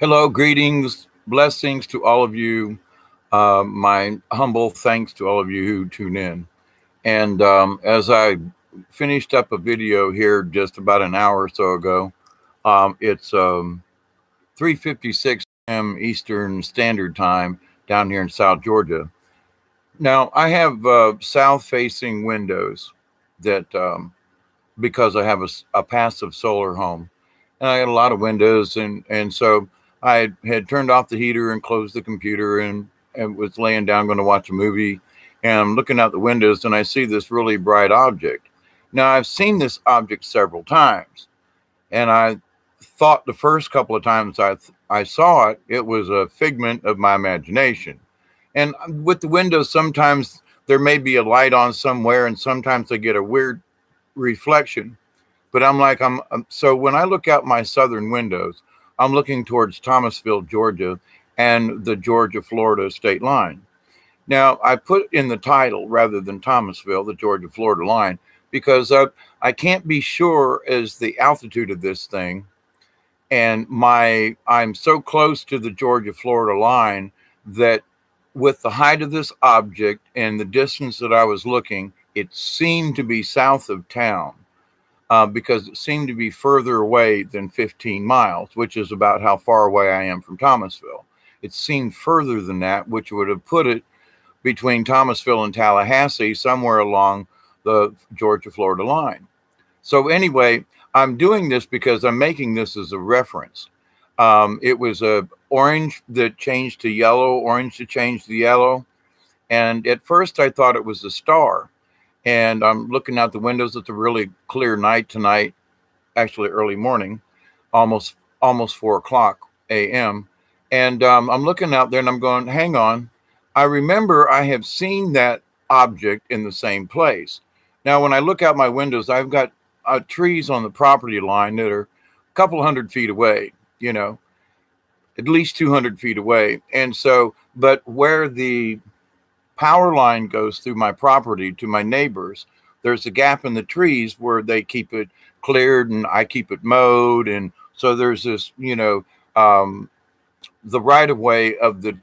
Hello, greetings, blessings to all of you. My humble thanks to all of you who tune in. And as I finished up a video here just about an hour or so ago, it's 3:56 a.m. Eastern Standard Time down here in South Georgia. Now I have south-facing windows that because I have a passive solar home, and I had a lot of windows, and so I had turned off the heater and closed the computer and was laying down going to watch a movie, and I'm looking out the windows and I see this really bright object. Now I've seen this object several times, and I thought the first couple of times I saw it, it was a figment of my imagination. And with the windows, sometimes there may be a light on somewhere, and sometimes I get a weird reflection. But so when I look out my southern windows, I'm looking towards Thomasville, Georgia, and the Georgia Florida state line. Now, I put in the title rather than Thomasville, the Georgia Florida line, because I can't be sure as the altitude of this thing. And I'm so close to the Georgia Florida line that with the height of this object and the distance that I was looking, it seemed to be south of town because it seemed to be further away than 15 miles, which is about how far away I am from Thomasville. It seemed further than that, which would have put it between Thomasville and Tallahassee, somewhere along the Georgia Florida line. So anyway, I'm doing this because I'm making this as a reference. It was a orange that changed to yellow, orange to change to yellow. And at first I thought it was a star. And I'm looking out the windows. It's a really clear night tonight, actually early morning, almost 4 o'clock a.m. And I'm looking out there and I'm going, hang on. I remember I have seen that object in the same place. Now, when I look out my windows, I've got trees on the property line that are a couple hundred feet away, at least 200 feet away. And so, but where the power line goes through my property to my neighbors, there's a gap in the trees where they keep it cleared and I keep it mowed. And so there's this, the right of way of the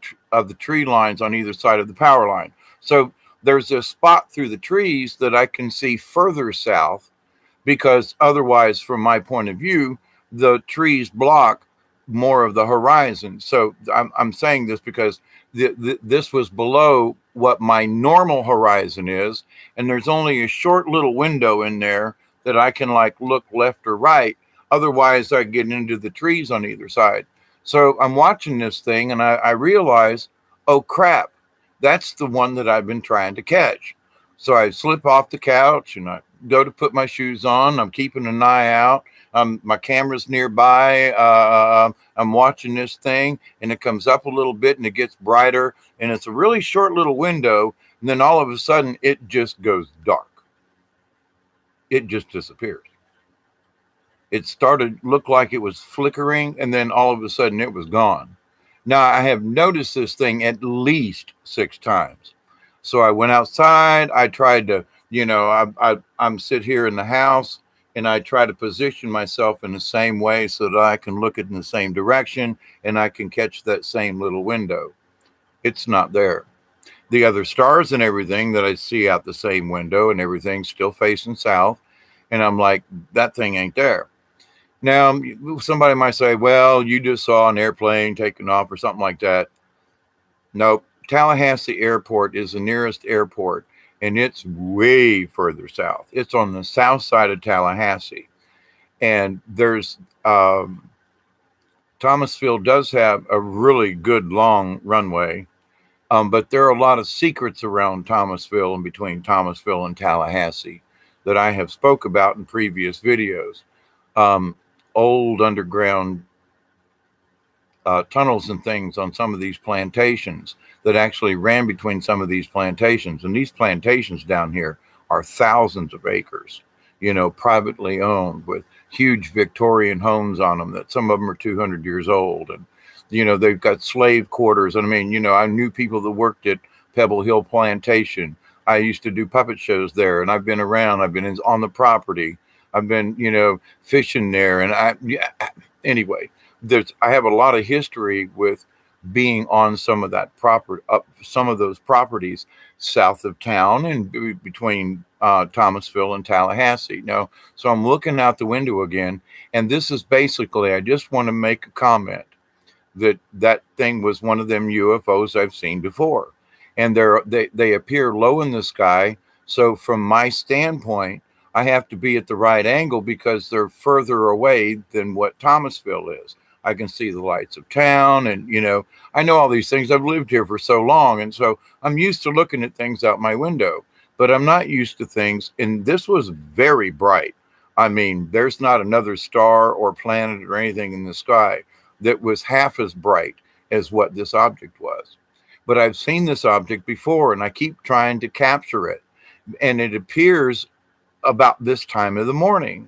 tree lines on either side of the power line. So there's a spot through the trees that I can see further south because otherwise, from my point of view, the trees block more of the horizon. So I'm saying this because this was below what my normal horizon is, and there's only a short little window in there that I can look left or right. Otherwise, I get into the trees on either side. So I'm watching this thing, and I realize, oh crap, that's the one that I've been trying to catch. So I slip off the couch and I go to put my shoes on. I'm keeping an eye out. My camera's nearby. I'm watching this thing, and it comes up a little bit and it gets brighter, and it's a really short little window. And then all of a sudden it just goes dark. It just disappears. It started look like it was flickering, and then all of a sudden it was gone. Now I have noticed this thing at least 6 times. So I went outside. I tried to, I'm sit here in the house and I try to position myself in the same way so that I can look it in the same direction and I can catch that same little window. It's not there. The other stars and everything that I see out the same window and everything's still facing south. And I'm like, that thing ain't there. Now, somebody might say, well, you just saw an airplane taking off or something like that. Nope. Tallahassee Airport is the nearest airport, and it's way further south. It's on the south side of Tallahassee. And there's Thomasville does have a really good long runway, but there are a lot of secrets around Thomasville and between Thomasville and Tallahassee that I have spoke about in previous videos. Old underground tunnels and things on some of these plantations that actually ran between some of these plantations. And these plantations down here are thousands of acres, privately owned with huge Victorian homes on them that some of them are 200 years old. And, they've got slave quarters. And I mean, I knew people that worked at Pebble Hill Plantation. I used to do puppet shows there, and I've been around. I've been on the property. I've been, fishing there. And anyway, I have a lot of history with being on some of that proper up some of those properties south of town and between Thomasville and Tallahassee. Now, so I'm looking out the window again, and this is basically, I just want to make a comment that that thing was one of them UFOs I've seen before, and they appear low in the sky. So from my standpoint, I have to be at the right angle because they're further away than what Thomasville is. I can see the lights of town, and I know all these things. I've lived here for so long, and so I'm used to looking at things out my window. But I'm not used to things, and this was very bright. I mean, there's not another star or planet or anything in the sky that was half as bright as what this object was. But I've seen this object before, and I keep trying to capture it. And it appears about this time of the morning.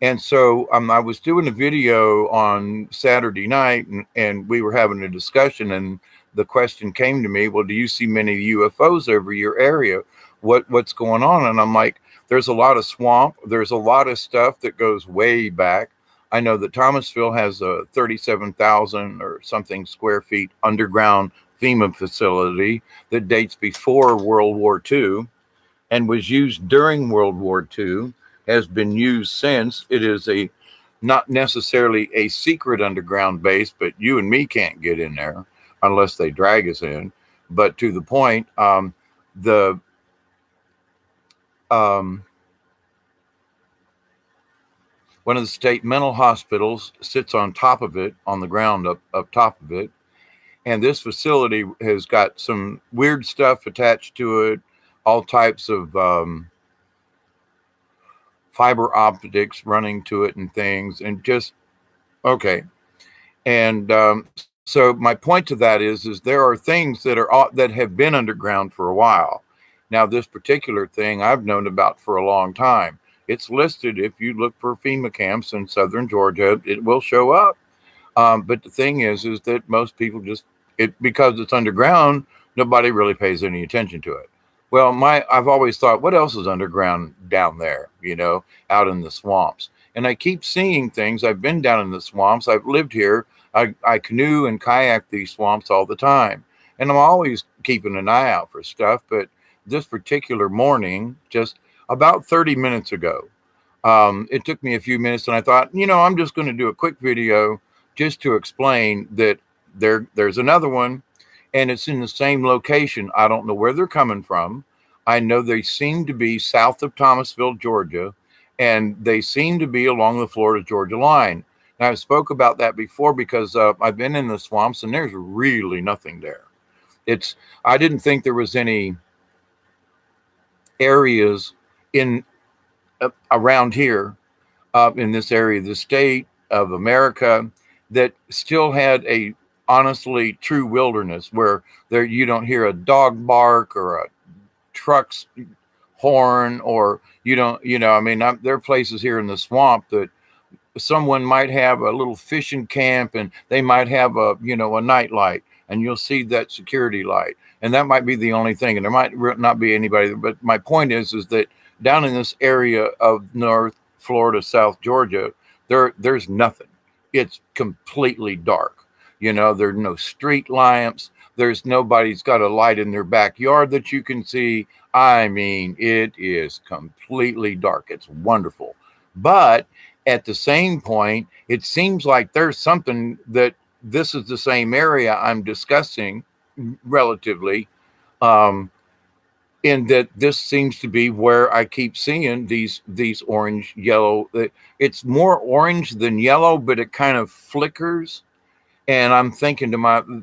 And so I was doing a video on Saturday night, and we were having a discussion, and the question came to me, well, do you see many UFOs over your area? What's going on? And I'm like, there's a lot of swamp. There's a lot of stuff that goes way back. I know that Thomasville has a 37,000 or something square feet underground FEMA facility that dates before World War II and was used during World War II, has been used since. It is not necessarily a secret underground base, but you and me can't get in there unless they drag us in. But to the point, the one of the state mental hospitals sits on top of it, on the ground up top of it. And this facility has got some weird stuff attached to it, all types of fiber optics running to it and things, and just, okay. And so my point to that is there are things that have been underground for a while. Now, this particular thing I've known about for a long time. It's listed, if you look for FEMA camps in southern Georgia, it will show up. But the thing is that most people because it's underground, nobody really pays any attention to it. Well, I've always thought, what else is underground down there, out in the swamps? And I keep seeing things. I've been down in the swamps. I've lived here. I canoe and kayak these swamps all the time. And I'm always keeping an eye out for stuff. But this particular morning, just about 30 minutes ago, it took me a few minutes, and I thought, I'm just going to do a quick video just to explain that there's another one, and it's in the same location. I don't know where they're coming from. I know they seem to be south of Thomasville, Georgia, and they seem to be along the Florida-Georgia line. Now, I spoke about that before because I've been in the swamps, and there's really nothing there. I didn't think there was any areas around here, in this area of the state of America, that still had a honestly true wilderness where you don't hear a dog bark or a truck's horn, or there are places here in the swamp that someone might have a little fishing camp, and they might have a night light, and you'll see that security light, and that might be the only thing, and there might not be anybody. But my point is that down in this area of North Florida, South Georgia, there's nothing. It's completely dark. There's no street lamps. Nobody's got a light in their backyard that you can see. I mean, it is completely dark. It's wonderful. But at the same point, it seems like there's something that this is the same area I'm discussing relatively, in that this seems to be where I keep seeing these orange, yellow. It's more orange than yellow, but it kind of flickers. And I'm thinking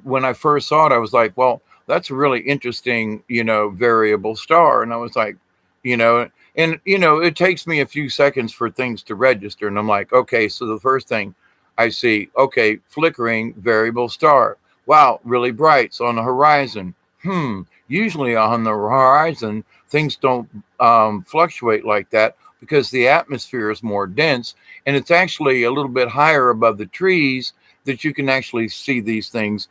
when I first saw it, I was like, well, that's a really interesting, variable star. And I was like, it takes me a few seconds for things to register. And I'm like, okay, so the first thing I see, okay, flickering variable star. Wow, really bright. So on the horizon. Usually on the horizon, things don't fluctuate like that because the atmosphere is more dense, and it's actually a little bit higher above the trees that you can actually see these things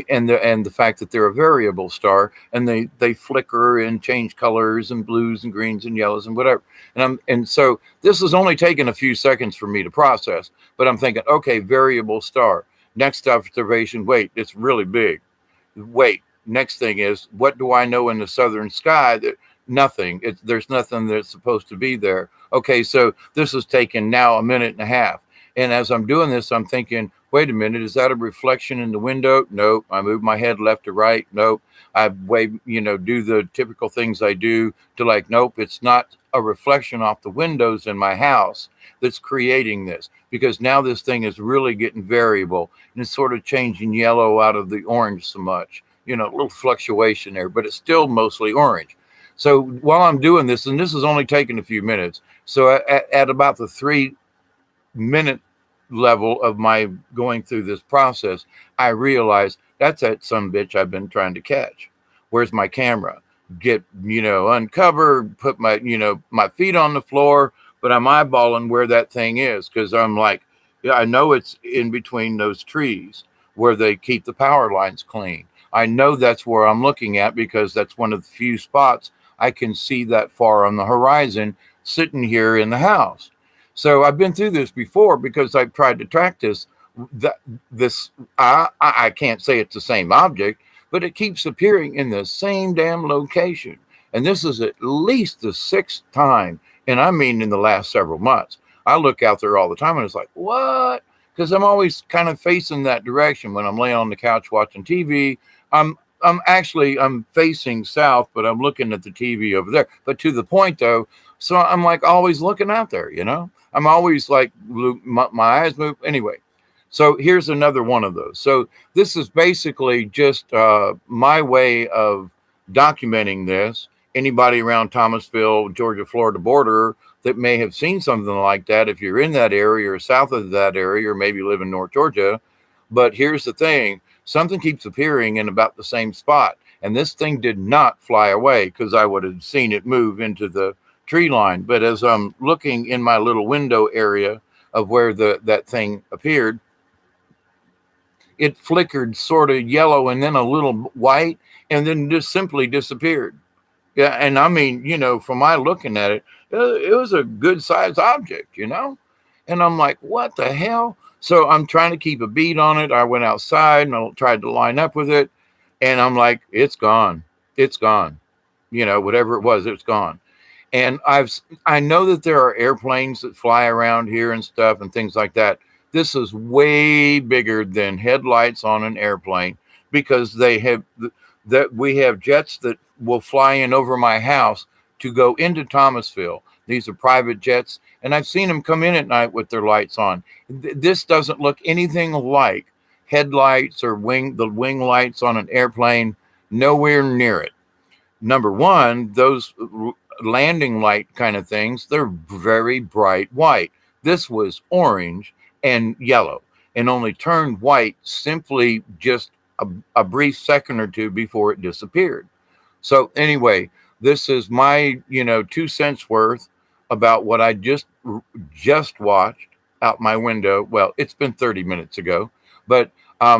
And the fact that they're a variable star, and they flicker and change colors and blues and greens and yellows and whatever. And so this has only taken a few seconds for me to process, but I'm thinking, okay, variable star. Next observation, wait, it's really big. Wait, next thing is, what do I know in the southern sky that nothing? There's nothing that's supposed to be there. Okay, so this has taken now a minute and a half. And as I'm doing this, I'm thinking, wait a minute, is that a reflection in the window? Nope. I move my head left to right. Nope. I do the typical things I do to, like, nope, it's not a reflection off the windows in my house that's creating this, because now this thing is really getting variable and it's sort of changing yellow out of the orange so much, a little fluctuation there, but it's still mostly orange. So while I'm doing this, and this is only taking a few minutes, so at about the 3 minute level of my going through this process, I realized that's that son bitch I've been trying to catch. Where's my camera? Get, uncover, put my feet on the floor, but I'm eyeballing where that thing is, because I'm like, yeah, I know it's in between those trees where they keep the power lines clean. I know that's where I'm looking at, because that's one of the few spots I can see that far on the horizon sitting here in the house. So I've been through this before, because I've tried to track this. I can't say it's the same object, but it keeps appearing in the same damn location. And this is at least the 6th time, and I mean in the last several months. I look out there all the time and it's like, what? Because I'm always kind of facing that direction when I'm laying on the couch watching TV. I'm facing south, but I'm looking at the TV over there. But to the point though, so I'm like always looking out there, I'm always like, my eyes move. Anyway, so here's another one of those. So this is basically just my way of documenting this. Anybody around Thomasville, Georgia, Florida border that may have seen something like that, if you're in that area or south of that area, or maybe live in North Georgia. But here's the thing, something keeps appearing in about the same spot. And this thing did not fly away, because I would have seen it move into the tree line. But as I'm looking in my little window area of where that thing appeared, it flickered sort of yellow and then a little white, and then just simply disappeared. Yeah, and I mean, from my looking at it, it was a good sized object, and I'm like, what the hell? So I'm trying to keep a beat on it. I went outside and I tried to line up with it, and I'm like, it's gone. It's gone. Whatever it was, it's gone. And I know that there are airplanes that fly around here and stuff and things like that. This is way bigger than headlights on an airplane, because we have jets that will fly in over my house to go into Thomasville. These are private jets, and I've seen them come in at night with their lights on. This doesn't look anything like headlights or the wing lights on an airplane. Nowhere near it. Number one, those landing light kind of things, they're very bright white. This was orange and yellow, and only turned white simply just a brief second or two before it disappeared. So anyway, this is my 2 cents worth about what I just watched out my window. Well, it's been 30 minutes ago, but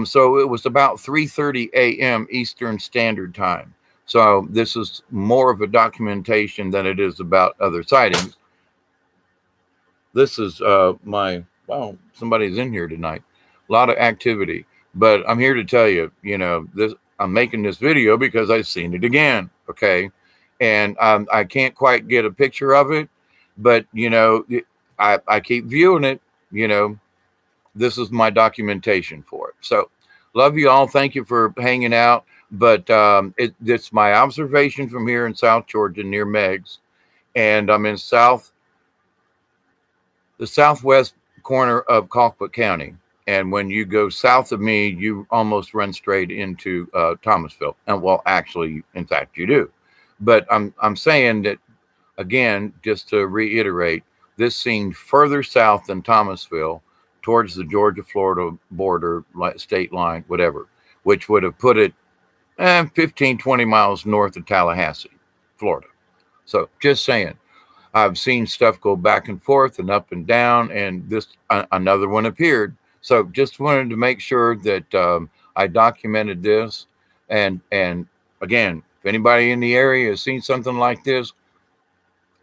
so it was about 3:30 a.m. Eastern Standard Time. So this is more of a documentation than it is about other sightings. This is wow, somebody's in here tonight. A lot of activity. But I'm here to tell you, this. I'm making this video because I've seen it again. Okay, and I can't quite get a picture of it, but I keep viewing it. This is my documentation for it. So, love you all. Thank you for hanging out. But it's my observation from here in South Georgia near Meigs, and I'm in the southwest corner of Colquitt County. And when you go south of me, you almost run straight into Thomasville. And well, actually, in fact, you do. But I'm saying that, again, just to reiterate, this seemed further south than Thomasville, towards the Georgia-Florida border, state line, whatever, which would have put it 15, 20 miles north of Tallahassee, Florida. So just saying. I've seen stuff go back and forth and up and down, and this another one appeared. So just wanted to make sure that I documented this, and again, if anybody in the area has seen something like this,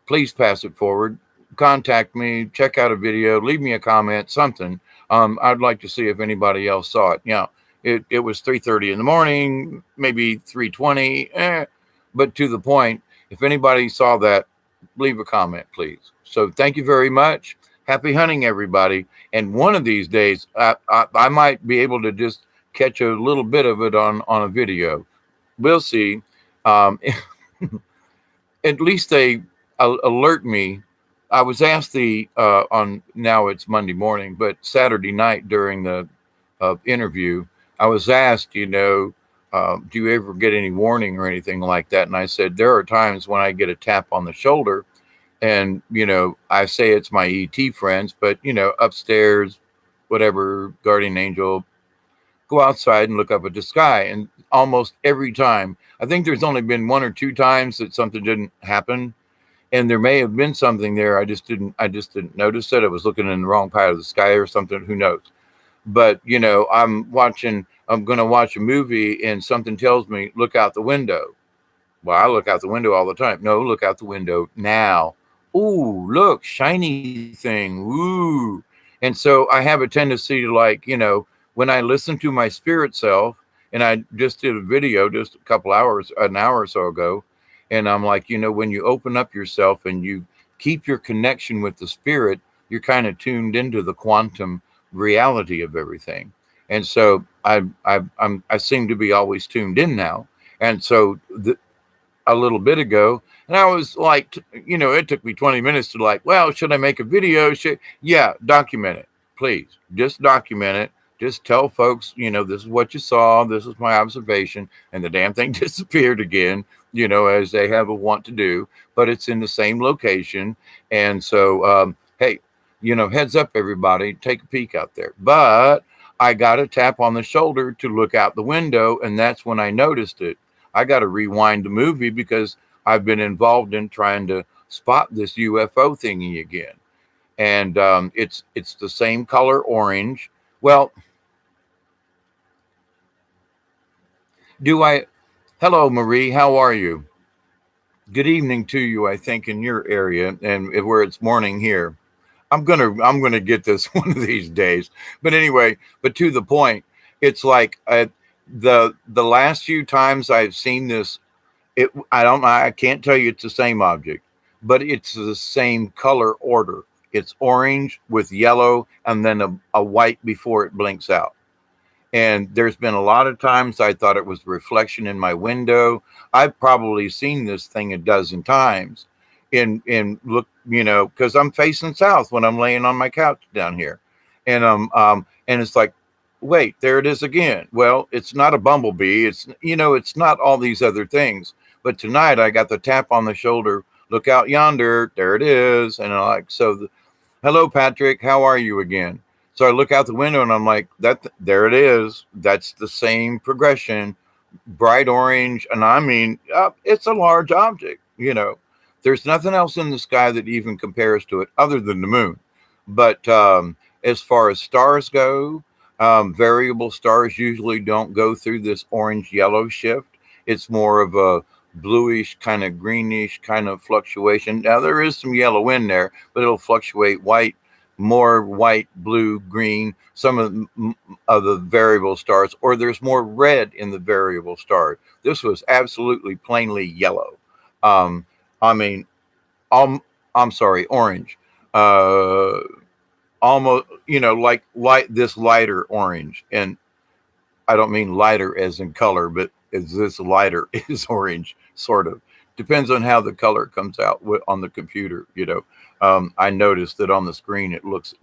please pass it forward. Contact me, check out a video, leave me a comment, something. I'd like to see if anybody else saw it. Yeah, it was 3:30 in the morning, maybe 3:20, but to the point. If anybody saw that, leave a comment, please. So thank you very much. Happy hunting, everybody. And one of these days, I might be able to just catch a little bit of it on a video. We'll see. Um, at least they alert me. I was asked on, now it's Monday morning, but Saturday night during the interview, I was asked, do you ever get any warning or anything like that? And I said, there are times when I get a tap on the shoulder and, I say it's my ET friends, but, upstairs, whatever, guardian angel, go outside and look up at the sky. And almost every time, I think there's only been one or two times that something didn't happen. And there may have been something there. I just didn't notice it. I was looking in the wrong part of the sky or something. Who knows? But, I'm going to watch a movie and something tells me, look out the window. Well, I look out the window all the time. No, look out the window now. Ooh, look, shiny thing. Ooh. And so I have a tendency to, like, when I listen to my spirit self, and I just did a video just an hour or so ago, and I'm like, when you open up yourself and you keep your connection with the spirit, you're kind of tuned into the quantum reality of everything. And so I seem to be always tuned in now. And so a little bit ago, and I was like, it took me 20 minutes to like, well, should I make a video? Yeah, document it, please. Just document it. Just tell folks, this is what you saw. This is my observation. And the damn thing disappeared again, as they have a want to do, but it's in the same location. And so, hey, heads up, everybody, take a peek out there. But I got a tap on the shoulder to look out the window, and that's when I noticed it. I got to rewind the movie because I've been involved in trying to spot this UFO thingy again. And it's the same color orange. Well, hello, Marie, how are you? Good evening to you, I think, in your area and where it's morning here. I'm gonna get this one of these days. But anyway, but to the point, it's like the last few times I've seen this, I can't tell you it's the same object, but it's the same color order. It's orange with yellow and then a white before it blinks out. And there's been a lot of times I thought it was reflection in my window. I've probably seen this thing a dozen times in look, because I'm facing south when I'm laying on my couch down here. And it's like, wait, there it is again. Well, it's not a bumblebee. It's not all these other things. But tonight I got the tap on the shoulder. Look out yonder. There it is. And I'm like, hello, Patrick. How are you again? So I look out the window and I'm like, there it is. That's the same progression, bright orange. And I mean, it's a large object, There's nothing else in the sky that even compares to it other than the moon. But as far as stars go, variable stars usually don't go through this orange-yellow shift. It's more of a bluish, kind of greenish kind of fluctuation. Now, there is some yellow in there, but it'll fluctuate more white, blue, green, some of the variable stars, or there's more red in the variable star. This was absolutely plainly yellow. I mean, I'm sorry, orange. Almost, like this lighter orange. And I don't mean lighter as in color, but as this lighter is orange, sort of. Depends on how the color comes out on the computer, I noticed that on the screen it looks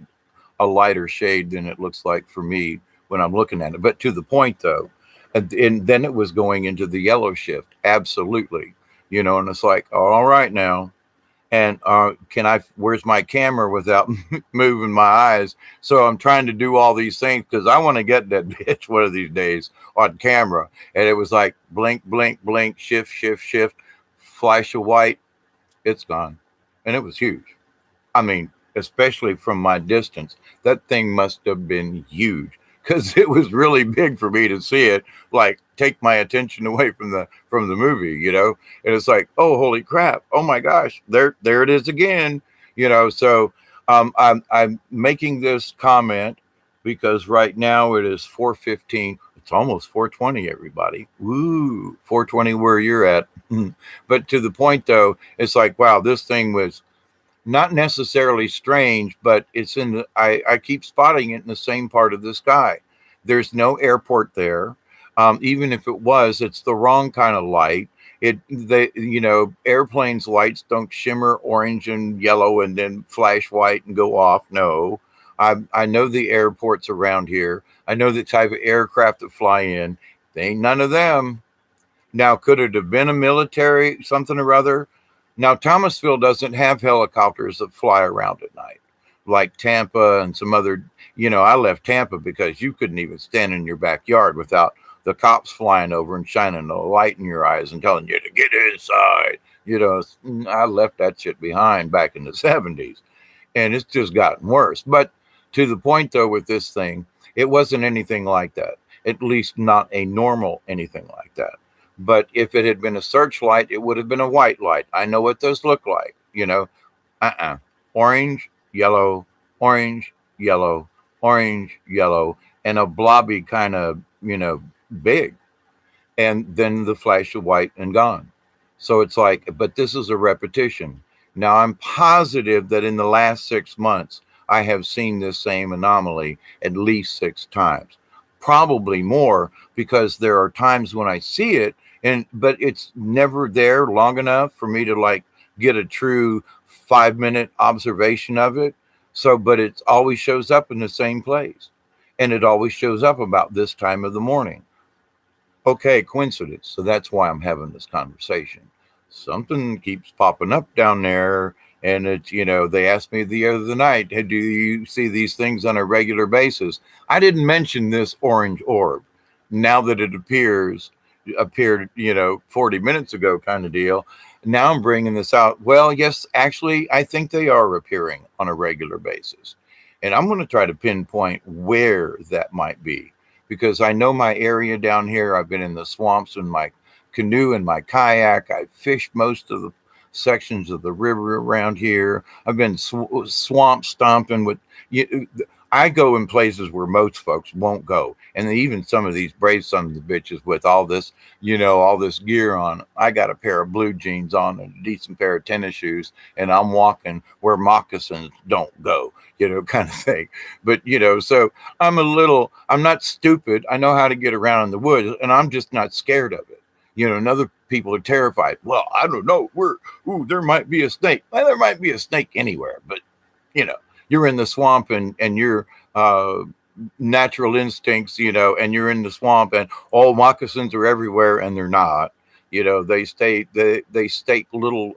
a lighter shade than it looks like for me when I'm looking at it. But to the point, though, and then it was going into the yellow shift, absolutely, and it's like, all right now, and where's my camera without moving my eyes? So I'm trying to do all these things because I want to get that bitch one of these days on camera. And it was like blink, blink, blink, shift, shift, shift, flash of white, it's gone. And it was huge. I mean, especially from my distance, that thing must have been huge. because it was really big for me to see it, like take my attention away from the movie, you know. And it's like, oh, holy crap, oh my gosh, there it is again, you know. So I'm making this comment because right now it is 4:15. It's almost 4:20, everybody. Woo, 4:20 where you're at. But to the point though, it's like, wow, this thing was not necessarily strange, but it's in the, I keep spotting it in the same part of the sky. There's no airport there. Even if it was, it's the wrong kind of light. Airplanes lights don't shimmer orange and yellow and then flash white and go off. No, I know the airports around here. I know the type of aircraft that fly in. They ain't none of them. Now, could it have been a military something or other? Now, Thomasville doesn't have helicopters that fly around at night like Tampa and some other. I left Tampa because you couldn't even stand in your backyard without the cops flying over and shining a light in your eyes and telling you to get inside. I left that shit behind back in the 70s, and it's just gotten worse. But to the point, though, with this thing, it wasn't anything like that, at least not a normal anything like that. But if it had been a searchlight, it would have been a white light. I know what those look like, orange, yellow, orange, yellow, orange, yellow, and a blobby kind of, big. And then the flash of white and gone. So it's like, but this is a repetition. Now I'm positive that in the last 6 months, I have seen this same anomaly at least 6 times, probably more, because there are times when I see it, but it's never there long enough for me to like get a true 5-minute observation of it. So, but it always shows up in the same place, and it always shows up about this time of the morning. Okay, coincidence. So that's why I'm having this conversation. Something keeps popping up down there. And it's, they asked me the other night, hey, do you see these things on a regular basis? I didn't mention this orange orb. Now that it appeared, 40 minutes ago kind of deal. Now I'm bringing this out. Well, yes, actually, I think they are appearing on a regular basis. And I'm going to try to pinpoint where that might be, because I know my area down here. I've been in the swamps in my canoe and my kayak. I've fished most of the sections of the river around here. I've been swamp stomping with you. I go in places where most folks won't go. And even some of these brave sons of the bitches with all this, all this gear on. I got a pair of blue jeans on and a decent pair of tennis shoes, and I'm walking where moccasins don't go, kind of thing. But, so I'm not stupid. I know how to get around in the woods, and I'm just not scared of it. And other people are terrified. Well, I don't know. There might be a snake. Well, there might be a snake anywhere, but you're in the swamp and your natural instincts, and you're in the swamp and all moccasins are everywhere, and they're not. They stake little.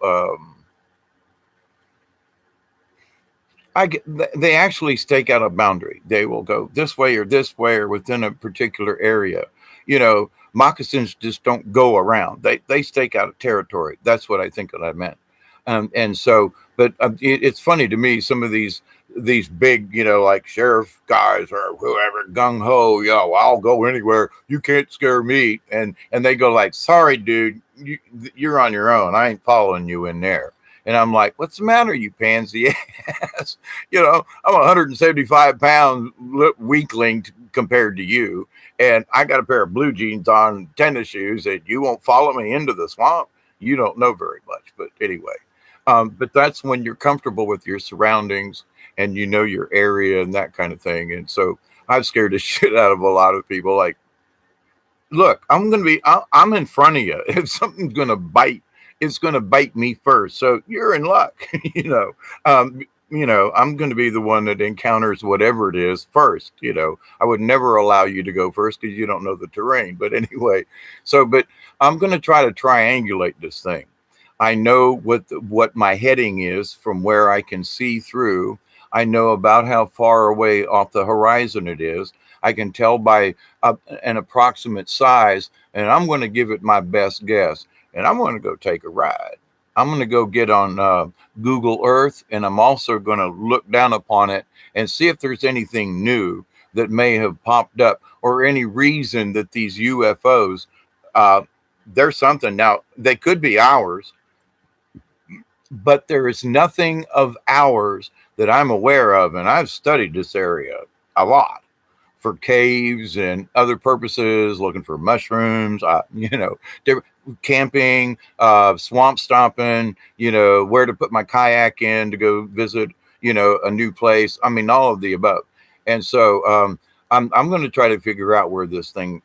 They actually stake out a boundary. They will go this way or within a particular area. Moccasins just don't go around. They stake out a territory. That's what I think that I meant. And so, but it's funny to me, some of these big, like sheriff guys or whoever, gung ho, I'll go anywhere. You can't scare me. And they go like, sorry, dude, you're on your own. I ain't following you in there. And I'm like, what's the matter, you pansy ass? I'm 175 pounds weakling compared to you. And I got a pair of blue jeans on, tennis shoes, and you won't follow me into the swamp. You don't know very much. But anyway, but that's when you're comfortable with your surroundings and your area and that kind of thing. And so I've scared the shit out of a lot of people. Like, look, I'm in front of you. If something's going to bite, it's going to bite me first. So you're in luck. I'm going to be the one that encounters whatever it is first. I would never allow you to go first because you don't know the terrain. But anyway, but I'm going to try to triangulate this thing. I know what my heading is from where I can see through. I know about how far away off the horizon it is. I can tell by an approximate size, and I'm going to give it my best guess. And I'm going to go take a ride. I'm going to go get on Google Earth, and I'm also going to look down upon it and see if there's anything new that may have popped up, or any reason that these UFOs, uh, there's something. Now, they could be ours, but there is nothing of ours that I'm aware of. And I've studied this area a lot for caves and other purposes, looking for mushrooms, camping, swamp stomping, where to put my kayak in to go visit, a new place. I mean, all of the above. And so I'm going to try to figure out where this thing,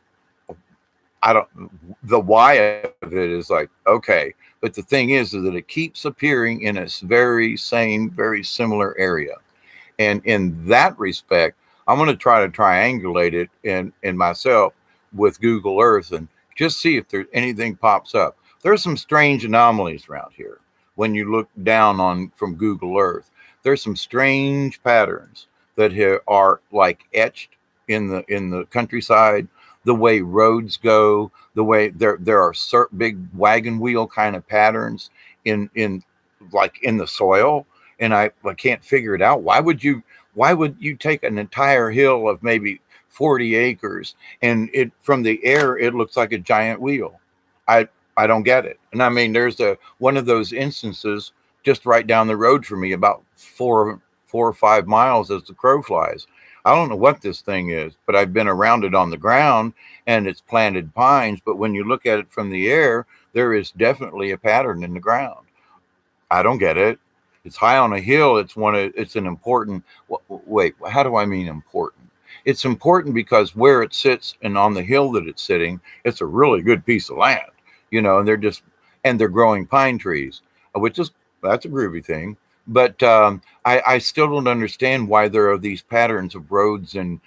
the why of it is like, okay. But the thing is that it keeps appearing in its very same, very similar area. And in that respect, I'm going to try to triangulate it in myself with Google Earth and just see if there's anything pops up. There's some strange anomalies around here. When you look down on from Google Earth, there's some strange patterns that are like etched in the countryside. The way roads go, the way there are certain big wagon wheel kind of patterns in the soil, and I can't figure it out. Why would you take an entire hill of maybe 40 acres and it from the air it looks like a giant wheel? I don't get it. And I mean, there's one of those instances just right down the road from me, about 4 or 5 miles as the crow flies. I don't know what this thing is, but I've been around it on the ground and it's planted pines. But when you look at it from the air, there is definitely a pattern in the ground. I don't get it. It's high on a hill. It's an important, wait, how do I mean important? It's important because where it sits and on the hill that it's sitting, it's a really good piece of land, and they're growing pine trees, that's a groovy thing. But I still don't understand why there are these patterns of roads, and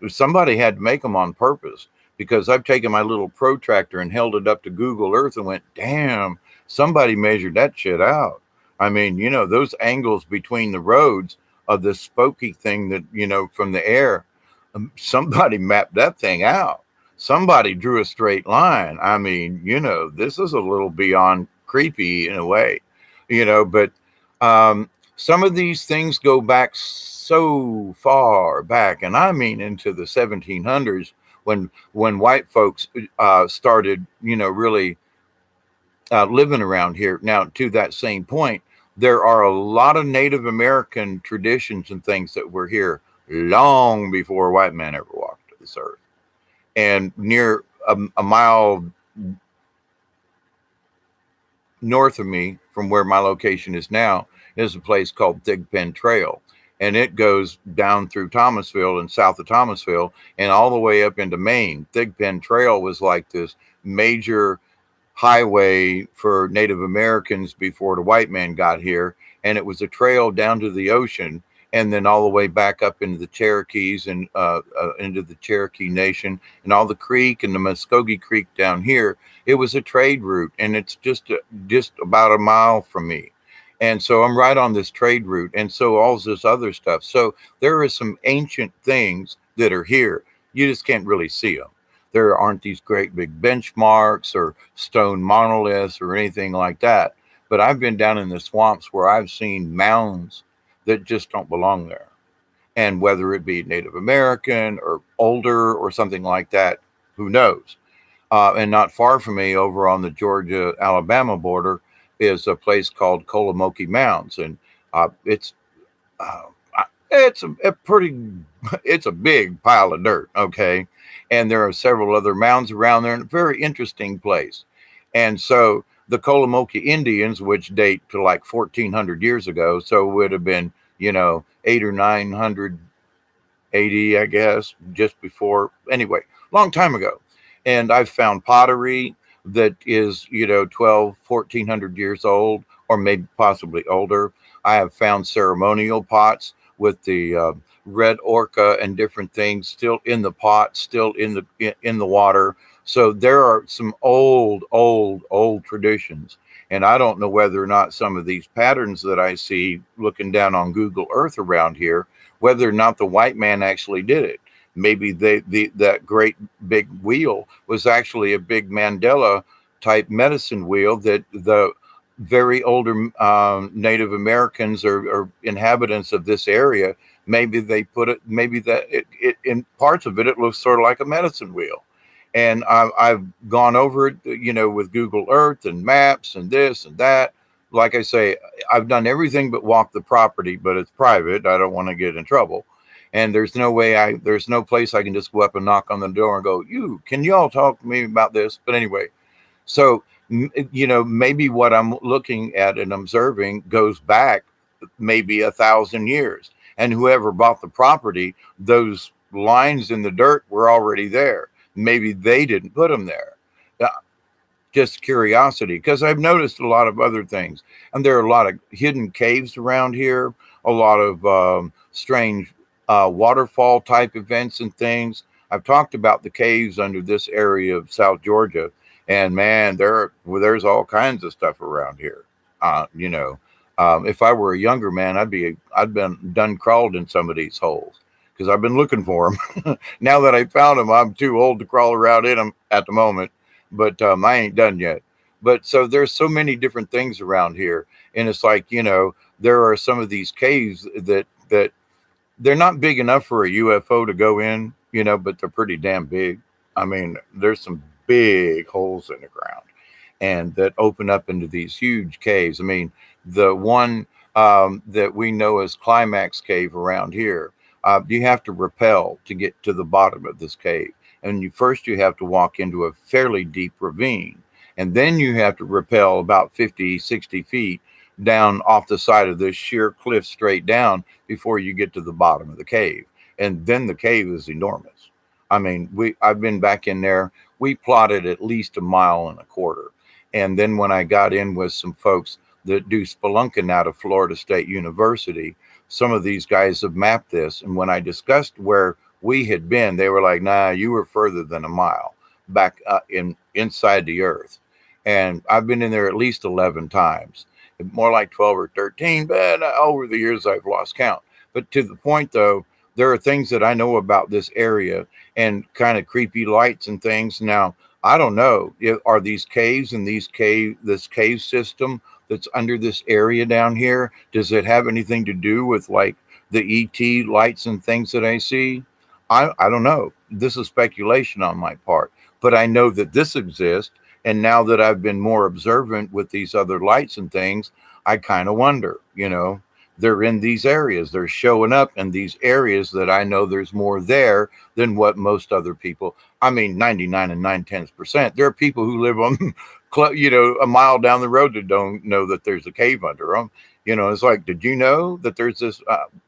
somebody had to make them on purpose, because I've taken my little protractor and held it up to Google Earth and went, damn, somebody measured that shit out. I mean, those angles between the roads of this spooky thing that, from the air, somebody mapped that thing out. Somebody drew a straight line. I mean, this is a little beyond creepy in a way, but some of these things go back so far back, and I mean into the 1700s when white folks started, really living around here. Now, to that same point, there are a lot of Native American traditions and things that were here long before white man ever walked this earth. And near a mile north of me from where my location is now is a place called Thigpen Trail. And it goes down through Thomasville and south of Thomasville and all the way up into Maine. Thigpen Trail was like this major highway for Native Americans before the white man got here. And it was a trail down to the ocean and then all the way back up into the Cherokees and into the Cherokee Nation and all the creek and the Muskogee Creek down here. It was a trade route, and it's just about a mile from me. And so I'm right on this trade route, and so all this other stuff. So there are some ancient things that are here. You just can't really see them. There aren't these great big benchmarks or stone monoliths or anything like that. But I've been down in the swamps where I've seen mounds that just don't belong there. And whether it be Native American or older or something like that, who knows? And not far from me, over on the Georgia-Alabama border, is a place called Kolomoki Mounds, and it's a big pile of dirt, okay? And there are several other mounds around there, and a very interesting place. And so the Kolomoki Indians, which date to like 1,400 years ago, so it would have been 800 or 900 AD, I guess, just before, anyway, long time ago. And I've found pottery that is 1,200-1,400 years old, or maybe possibly older. I have found ceremonial pots with the red orca and different things still in the pot, still in the water. So there are some old traditions, and I don't know whether or not some of these patterns that I see looking down on Google Earth around here, whether or not the white man actually did it. Maybe that great big wheel was actually a big Mandela type medicine wheel that the very older Native Americans or inhabitants of this area Maybe they put it, maybe that it in parts of it, it looks sort of like a medicine wheel. And I've gone over it, with Google Earth and maps and this and that. Like I say, I've done everything but walk the property, but it's private. I don't want to get in trouble. And there's no place I can just go up and knock on the door and go, can you all talk to me about this? But anyway, so, maybe what I'm looking at and observing goes back maybe 1,000 years. And whoever bought the property, those lines in the dirt were already there. Maybe they didn't put them there. Uh, Just curiosity, because I've noticed a lot of other things. And there are a lot of hidden caves around here, a lot of strange waterfall type events and things. I've talked about the caves under this area of South Georgia, and man, there's all kinds of stuff around here. If I were a younger man, I'd been done crawled in some of these holes because I've been looking for them. Now that I found them, I'm too old to crawl around in them at the moment, but I ain't done yet. But so there's so many different things around here, and it's like there are some of these caves that they're not big enough for a UFO to go in, but they're pretty damn big. I mean, there's some big holes in the ground and that open up into these huge caves. I mean, the one that we know as Climax Cave around here, you have to rappel to get to the bottom of this cave. And you have to walk into a fairly deep ravine. And then you have to rappel about 50, 60 feet down off the side of this sheer cliff straight down before you get to the bottom of the cave. And then the cave is enormous. I mean, I've been back in there. We plotted at least 1.25 miles. And then when I got in with some folks that do spelunking out of Florida State University, some of these guys have mapped this. And when I discussed where we had been, they were like, nah, you were further than 1 mile back inside the earth. And I've been in there at least 11 times, more like 12 or 13, but over the years I've lost count. But to the point though, there are things that I know about this area and kind of creepy lights and things. Now, I don't know, are these caves and this cave system that's under this area down here, does it have anything to do with like the ET lights and things that I see? I don't know. This is speculation on my part, but I know that this exists. And now that I've been more observant with these other lights and things, I kind of wonder, they're in these areas. They're showing up in these areas that I know there's more there than what most other people, 99 and 9/10%. There are people who live on, 1 mile down the road that don't know that there's a cave under them. It's like, did you know that there's this,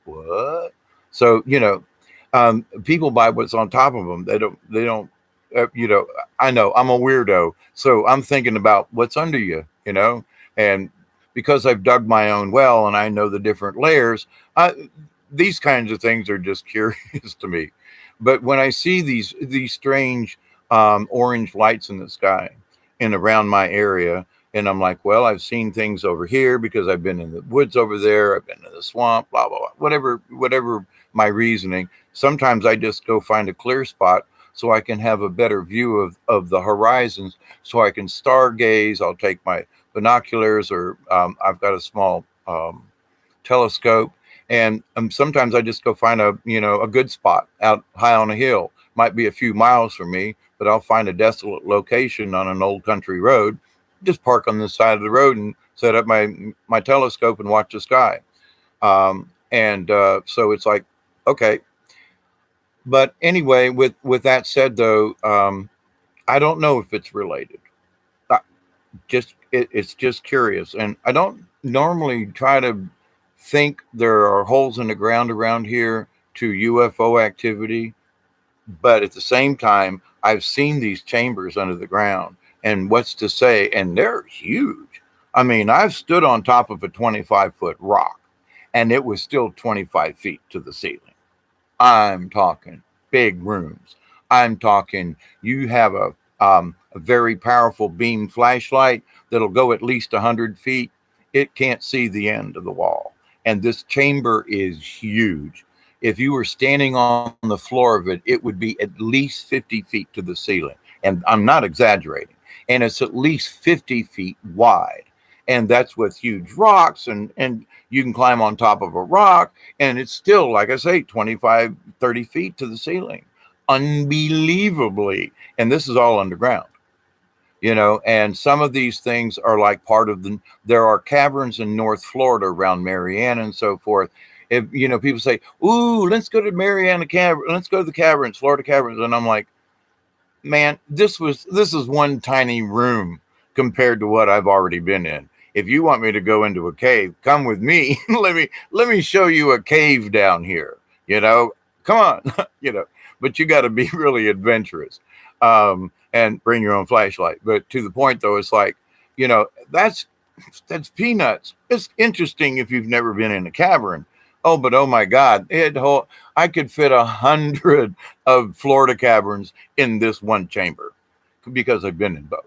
what? So, people buy what's on top of them. They don't, I know I'm a weirdo. So I'm thinking about what's under you, and because I've dug my own well and I know the different layers, these kinds of things are just curious to me. But when I see these strange orange lights in the sky and around my area, and I'm like, well, I've seen things over here because I've been in the woods over there. I've been in the swamp, blah, blah, blah, whatever my reasoning. Sometimes I just go find a clear spot so I can have a better view of the horizons, so I can stargaze. I'll take my binoculars, or I've got a small telescope, and sometimes I just go find a good spot out high on a hill. Might be a few miles from me, but I'll find a desolate location on an old country road, just park on the side of the road and set up my telescope and watch the sky. So it's like, okay. But anyway, with that said, though, I don't know if it's related. It's just curious, and I don't normally try to think there are holes in the ground around here to UFO activity, but at the same time, I've seen these chambers under the ground, and what's to say, and they're huge. I've stood on top of a 25-foot rock, and it was still 25 feet to the ceiling. I'm talking big rooms. I'm talking you have a very powerful beam flashlight that'll go at least 100 feet. It can't see the end of the wall. And this chamber is huge. If you were standing on the floor of it, it would be at least 50 feet to the ceiling. And I'm not exaggerating. And it's at least 50 feet wide. And that's with huge rocks, and you can climb on top of a rock, and it's still, like I say, 25, 30 feet to the ceiling, unbelievably. And this is all underground, and some of these things are like part of there are caverns in North Florida around Marianna and so forth. If people say, ooh, let's go to Marianna Cavern, let's go to the caverns, Florida caverns, and I'm like, man, this is one tiny room compared to what I've already been in. If you want me to go into a cave, come with me. let me show you a cave down here. Come on, But you got to be really adventurous, and bring your own flashlight. But to the point, though, it's like, that's peanuts. It's interesting if you've never been in a cavern. Oh, but oh my God, I could fit 100 of Florida caverns in this one chamber because I've been in both.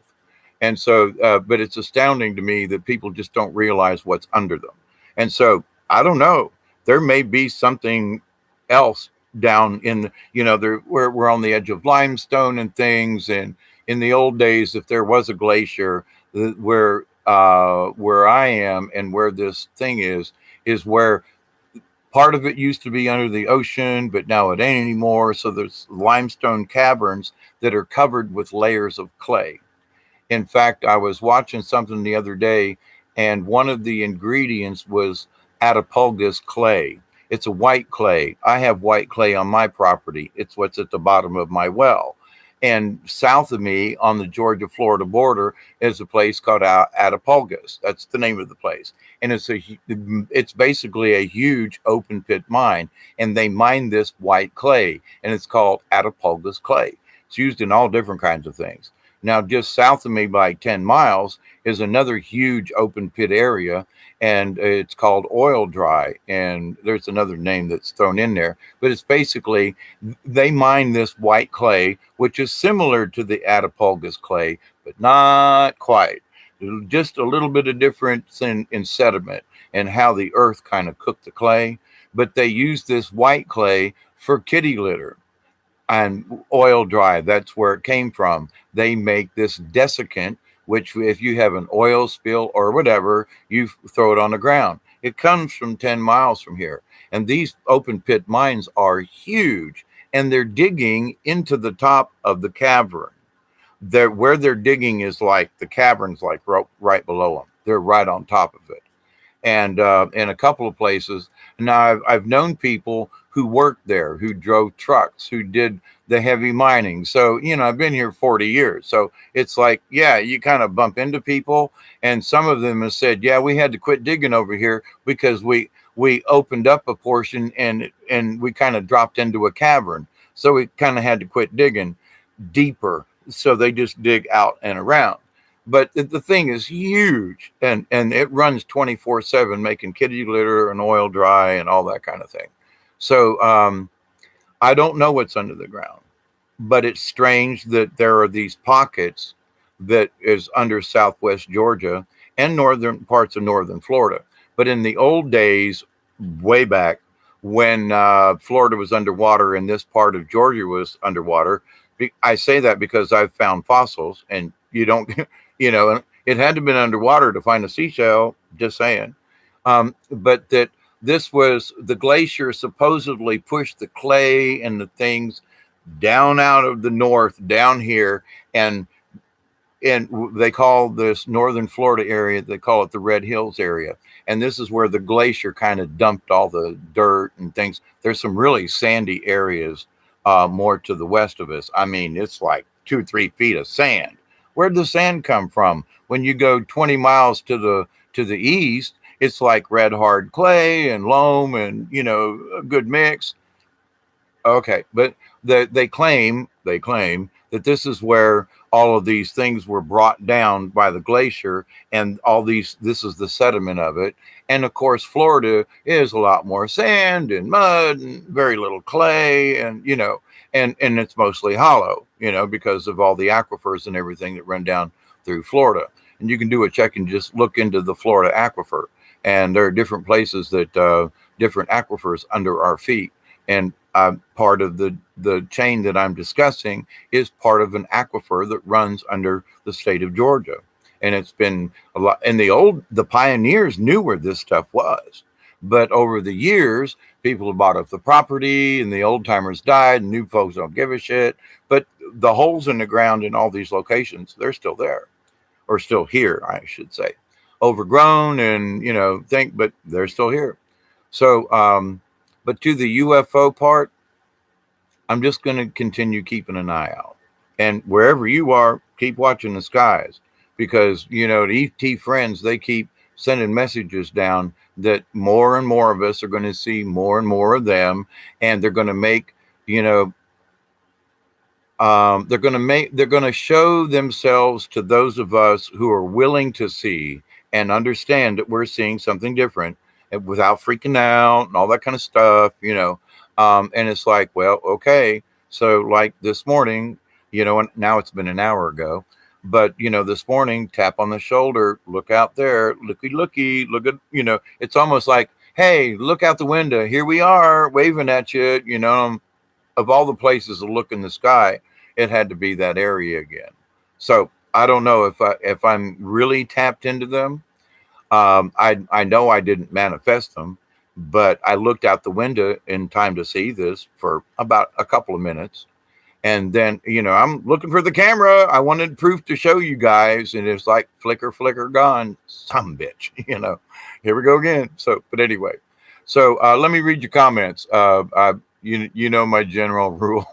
And so, but it's astounding to me that people just don't realize what's under them. And so, I don't know. There may be something else down in, we're on the edge of limestone and things. And in the old days, if there was a glacier, where I am and where this thing is where part of it used to be under the ocean, but now it ain't anymore. So there's limestone caverns that are covered with layers of clay. In fact, I was watching something the other day, and one of the ingredients was Atapulgos clay. It's a white clay. I have white clay on my property. It's what's at the bottom of my well. And south of me on the Georgia-Florida border is a place called Atapulgos. That's the name of the place. And it's basically a huge open pit mine. And they mine this white clay, and it's called Atapulgos clay. It's used in all different kinds of things. Now, just south of me by 10 miles is another huge open pit area, and it's called Oil Dry. And there's another name that's thrown in there, but it's basically, they mine this white clay, which is similar to the Atapulgos clay, but not quite. Just a little bit of difference in sediment and how the earth kind of cooked the clay. But they use this white clay for kitty litter. And Oil Dry, that's where it came from. They make this desiccant, which if you have an oil spill or whatever, you throw it on the ground. It comes from 10 miles from here. And these open pit mines are huge, and they're digging into the top of the cavern. Where they're digging is like the cavern's like right below them. They're right on top of it. And in a couple of places. Now, I've known people who worked there, who drove trucks, who did the heavy mining. So, I've been here 40 years. So it's like, yeah, you kind of bump into people. And some of them have said, yeah, we had to quit digging over here because we opened up a portion and we kind of dropped into a cavern. So we kind of had to quit digging deeper. So they just dig out and around. But the thing is huge, and it runs 24/7, making kitty litter and Oil Dry and all that kind of thing. So I don't know what's under the ground, but it's strange that there are these pockets that is under Southwest Georgia and northern parts of northern Florida. But in the old days, way back when Florida was underwater and this part of Georgia was underwater, I say that because I've found fossils, and you don't. It had to have been underwater to find a seashell, just saying. But that this was the glacier supposedly pushed the clay and the things down out of the north, down here. And they call this northern Florida area, they call it the Red Hills area. And this is where the glacier kind of dumped all the dirt and things. There's some really sandy areas more to the west of us. I mean, it's like 2 or 3 feet of sand. Where'd the sand come from? When you go 20 miles to the east, it's like red hard clay and loam and a good mix. Okay, but they claim that this is where all of these things were brought down by the glacier, and this is the sediment of it. And of course, Florida is a lot more sand and mud and very little clay, and and it's mostly hollow, because of all the aquifers and everything that run down through Florida. And you can do a check and just look into the Florida aquifer, and there are different places that different aquifers under our feet. And part of the chain that I'm discussing is part of an aquifer that runs under the state of Georgia. And it's been a lot. And the pioneers knew where this stuff was. But over the years, people have bought up the property and the old timers died and new folks don't give a shit. But the holes in the ground in all these locations, they're still there, or still here, I should say. Overgrown and, but they're still here. So, but to the UFO part, I'm just going to continue keeping an eye out. And wherever you are, keep watching the skies, because, the ET friends, they keep sending messages down that more and more of us are going to see more and more of them. And they're going to make, they're going to show themselves to those of us who are willing to see and understand that we're seeing something different, and without freaking out and all that kind of stuff, and it's like, well, okay. So like this morning, and now it's been an hour ago, but this morning, tap on the shoulder, look out there, looky, look at, it's almost like, hey, look out the window. Here we are waving at you, of all the places to look in the sky, it had to be that area again. So I don't know if I'm really tapped into them. I know I didn't manifest them, but I looked out the window in time to see this for about a couple of minutes. And then, I'm looking for the camera. I wanted proof to show you guys. And it's like flicker, gone. Some bitch, here we go again. So, but anyway, so let me read your comments. My general rule.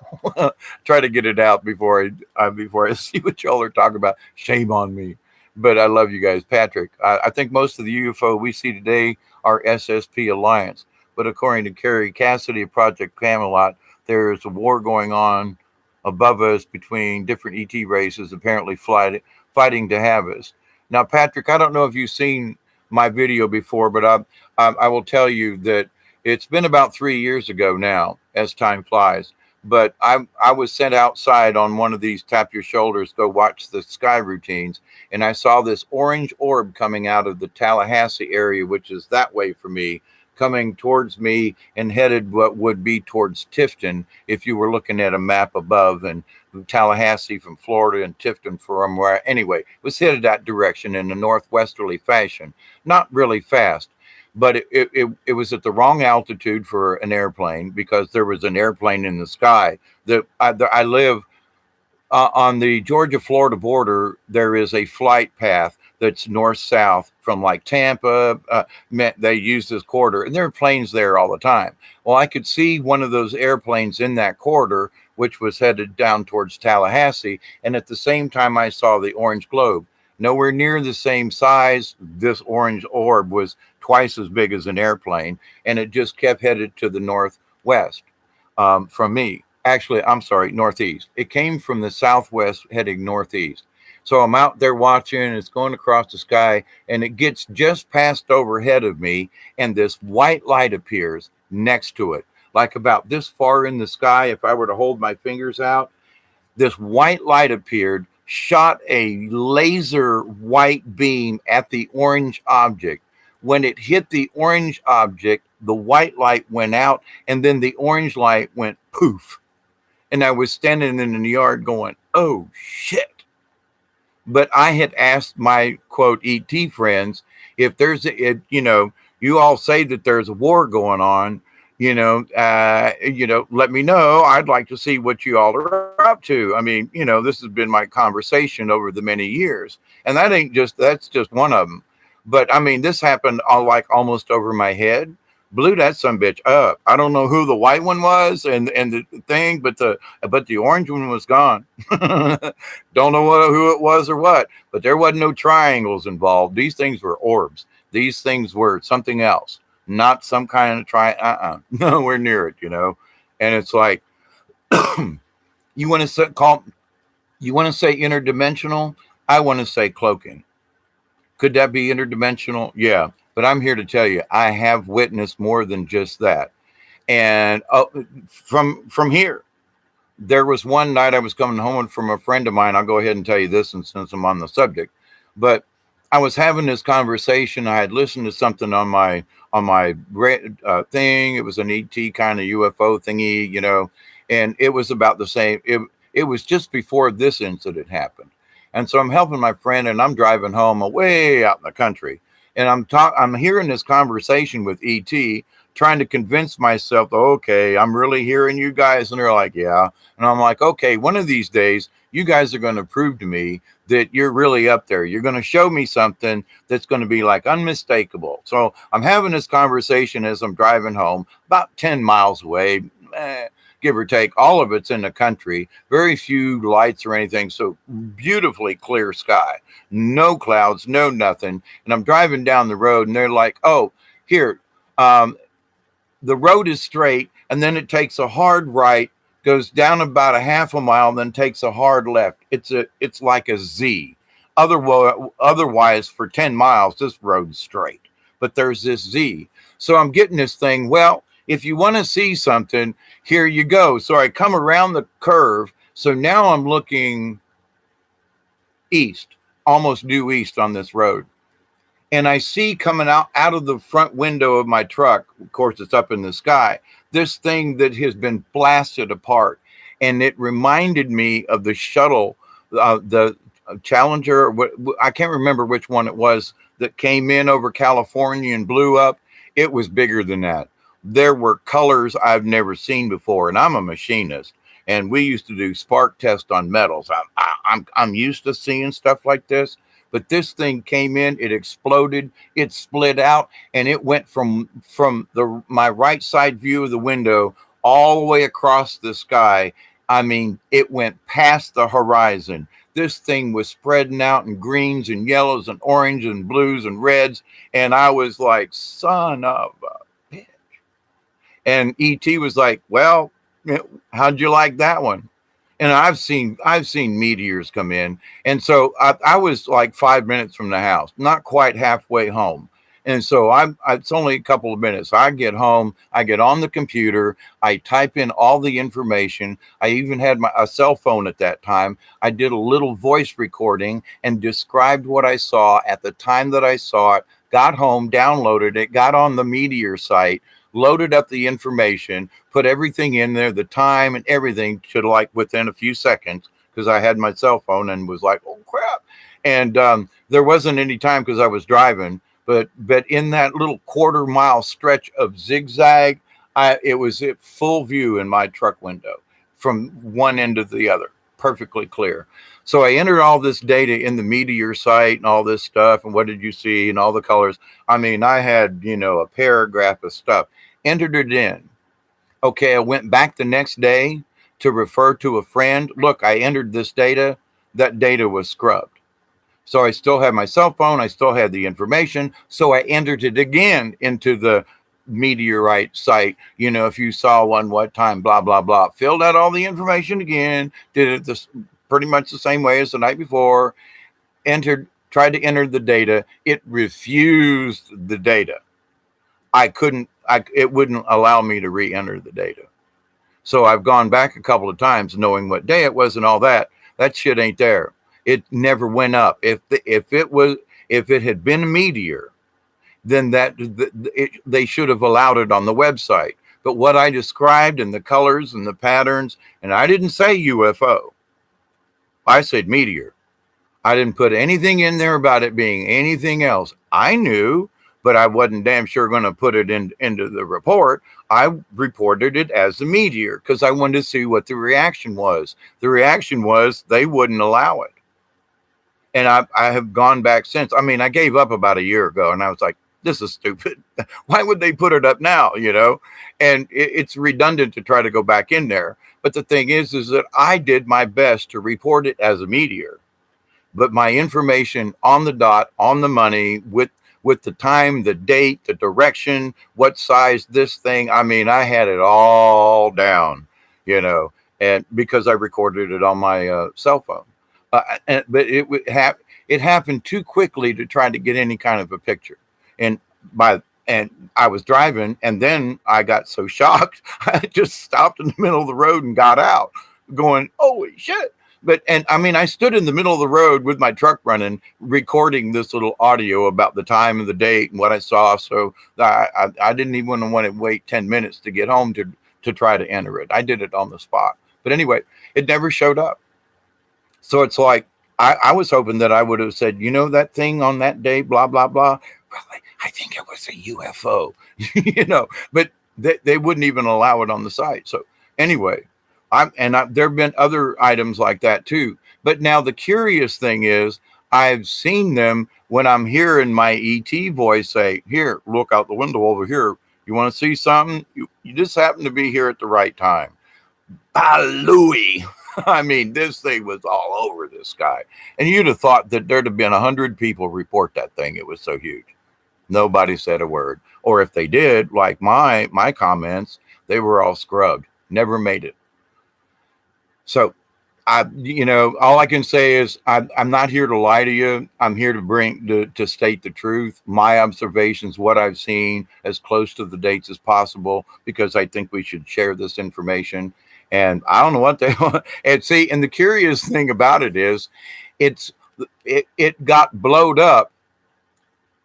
Try to get it out before I see what y'all are talking about. Shame on me. But I love you guys. Patrick, I think most of the UFO we see today are SSP Alliance. But according to Carrie Cassidy of Project Camelot, there is a war going on above us between different ET races, apparently fighting to have us. Now, Patrick, I don't know if you've seen my video before, but I will tell you that it's been about 3 years ago now, as time flies. But I was sent outside on one of these tap your shoulders, go watch the sky routines. And I saw this orange orb coming out of the Tallahassee area, which is that way for me, coming towards me and headed what would be towards Tifton if you were looking at a map above, and Tallahassee from Florida and Tifton from where, anyway, it was headed that direction in a northwesterly fashion, not really fast. But it was at the wrong altitude for an airplane, because there was an airplane in the sky. I live on the Georgia-Florida border. There is a flight path that's north-south from like Tampa. They use this corridor, and there are planes there all the time. Well, I could see one of those airplanes in that corridor, which was headed down towards Tallahassee. And at the same time, I saw the orange globe. Nowhere near the same size. This orange orb was twice as big as an airplane, and it just kept headed to the northwest from me. Actually, I'm sorry, northeast. It came from the southwest heading northeast. So I'm out there watching, it's going across the sky, and it gets just past overhead of me, and this white light appears next to it, like about this far in the sky. If I were to hold my fingers out, this white light appeared, shot a laser white beam at the orange object. When it hit the orange object, the white light went out, and then the orange light went poof. And I was standing in the yard going, oh shit. But I had asked my quote ET friends, if there's you all say that there's a war going on, let me know. I'd like to see what you all are up to. I mean, this has been my conversation over the many years, and that's just one of them. But I mean, this happened like almost over my head. Blew that sumbitch up. I don't know who the white one was and the thing, but the orange one was gone. Don't know who it was or what, but there wasn't no triangles involved. These things were orbs. These things were something else, not some kind of nowhere near it, And it's like, you want to say interdimensional? I want to say cloaking. Could that be interdimensional? Yeah. But I'm here to tell you, I have witnessed more than just that. And from here, there was one night I was coming home from a friend of mine. I'll go ahead and tell you this, and since I'm on the subject, but I was having this conversation. I had listened to something on my thing. It was an ET kind of UFO thingy, and it was about the same. It was just before this incident happened. And so I'm helping my friend, and I'm driving home way out in the country. And I'm hearing this conversation with ET, trying to convince myself, okay, I'm really hearing you guys. And they're like, yeah. And I'm like, okay, one of these days, you guys are going to prove to me that you're really up there. You're going to show me something that's going to be like unmistakable. So I'm having this conversation as I'm driving home, about 10 miles away, give or take. All of it's in the country, very few lights or anything. So beautifully clear sky, no clouds, no nothing. And I'm driving down the road, and they're like, oh, here, the road is straight, and then it takes a hard right, goes down about a half a mile, then takes a hard left. It's like a Z. Otherwise, for 10 miles, this road's straight, but there's this Z. So I'm getting this thing. Well, if you want to see something, here you go. So I come around the curve. So now I'm looking east, almost due east on this road. And I see coming out of the front window of my truck, of course, it's up in the sky, this thing that has been blasted apart. And it reminded me of the shuttle, the Challenger, I can't remember which one it was, that came in over California and blew up. It was bigger than that. There were colors I've never seen before. And I'm a machinist, and we used to do spark tests on metals. I'm used to seeing stuff like this. But this thing came in, it exploded, it split out, and it went from my right side view of the window all the way across the sky. I mean, it went past the horizon. This thing was spreading out in greens and yellows and orange and blues and reds. And I was like, son of a bitch. And ET was like, well, how'd you like that one? And I've seen meteors come in. And so I was like 5 minutes from the house, not quite halfway home. And so it's only a couple of minutes. I get home, I get on the computer, I type in all the information. I even had a cell phone at that time. I did a little voice recording and described what I saw at the time that I saw it, got home, downloaded it, got on the meteor site, loaded up the information, put everything in there, the time and everything, to like within a few seconds, because I had my cell phone and was like, oh crap. And there wasn't any time because I was driving, but in that little quarter-mile stretch of zigzag, it was at full view in my truck window from one end to the other, perfectly clear. So I entered all this data in the meteor site and all this stuff, and what did you see and all the colors. I mean, I had, a paragraph of stuff. Entered it in. Okay, I went back the next day to refer to a friend. Look, I entered this data. That data was scrubbed. So I still had my cell phone. I still had the information. So I entered it again into the meteorite site. If you saw one, what time, blah, blah, blah. Filled out all the information again. Did it this pretty much the same way as the night before. Tried to enter the data. It refused the data. It wouldn't allow me to re-enter the data. So I've gone back a couple of times knowing what day it was and all that. That shit ain't there. It never went up. If it had been a meteor, then they should have allowed it on the website. But what I described and the colors and the patterns, and I didn't say UFO. I said meteor. I didn't put anything in there about it being anything else. I knew, but I wasn't damn sure going to put it into the report. I reported it as a meteor because I wanted to see what the reaction was. The reaction was they wouldn't allow it. And I have gone back since. I mean, I gave up about a year ago, and I was like, this is stupid. Why would they put it up now, And it's redundant to try to go back in there. But the thing is that I did my best to report it as a meteor. But my information on the dot, on the money, with the time, the date, the direction, what size this thing, I mean, I had it all down, and because I recorded it on my cell phone. But it happened too quickly to try to get any kind of a picture. And I was driving, and then I got so shocked, I just stopped in the middle of the road and got out going, holy shit. I stood in the middle of the road with my truck running, recording this little audio about the time and the date and what I saw. So I didn't even want to wait 10 minutes to get home to try to enter it. I did it on the spot. But anyway, it never showed up. So it's like, I was hoping that I would have said, you know, that thing on that day, blah, blah, blah. Well, I think it was a UFO, you know, but they wouldn't even allow it on the site. So anyway, there have been other items like that too. But now the curious thing is, I've seen them when I'm hearing my ET voice say, here, look out the window over here. You want to see something? You just happen to be here at the right time. Louis. I mean, this thing was all over the sky. And you'd have thought that there'd have been 100 people report that thing. It was so huge. Nobody said a word. Or if they did, like my comments, they were all scrubbed. Never made it. So all I can say is I'm not here to lie to you. I'm here to state the truth, my observations, what I've seen, as close to the dates as possible, because I think we should share this information. And I don't know what they want. And see, and the curious thing about it is, it got blowed up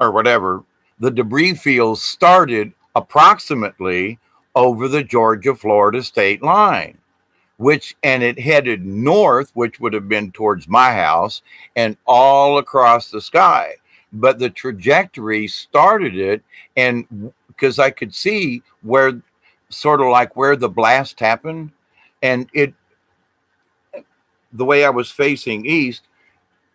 or whatever. The debris field started approximately over the Georgia-Florida state line, and it headed north, which would have been towards my house, and all across the sky. But the trajectory started it, and because I could see where, sort of like where the blast happened, and the way I was facing east,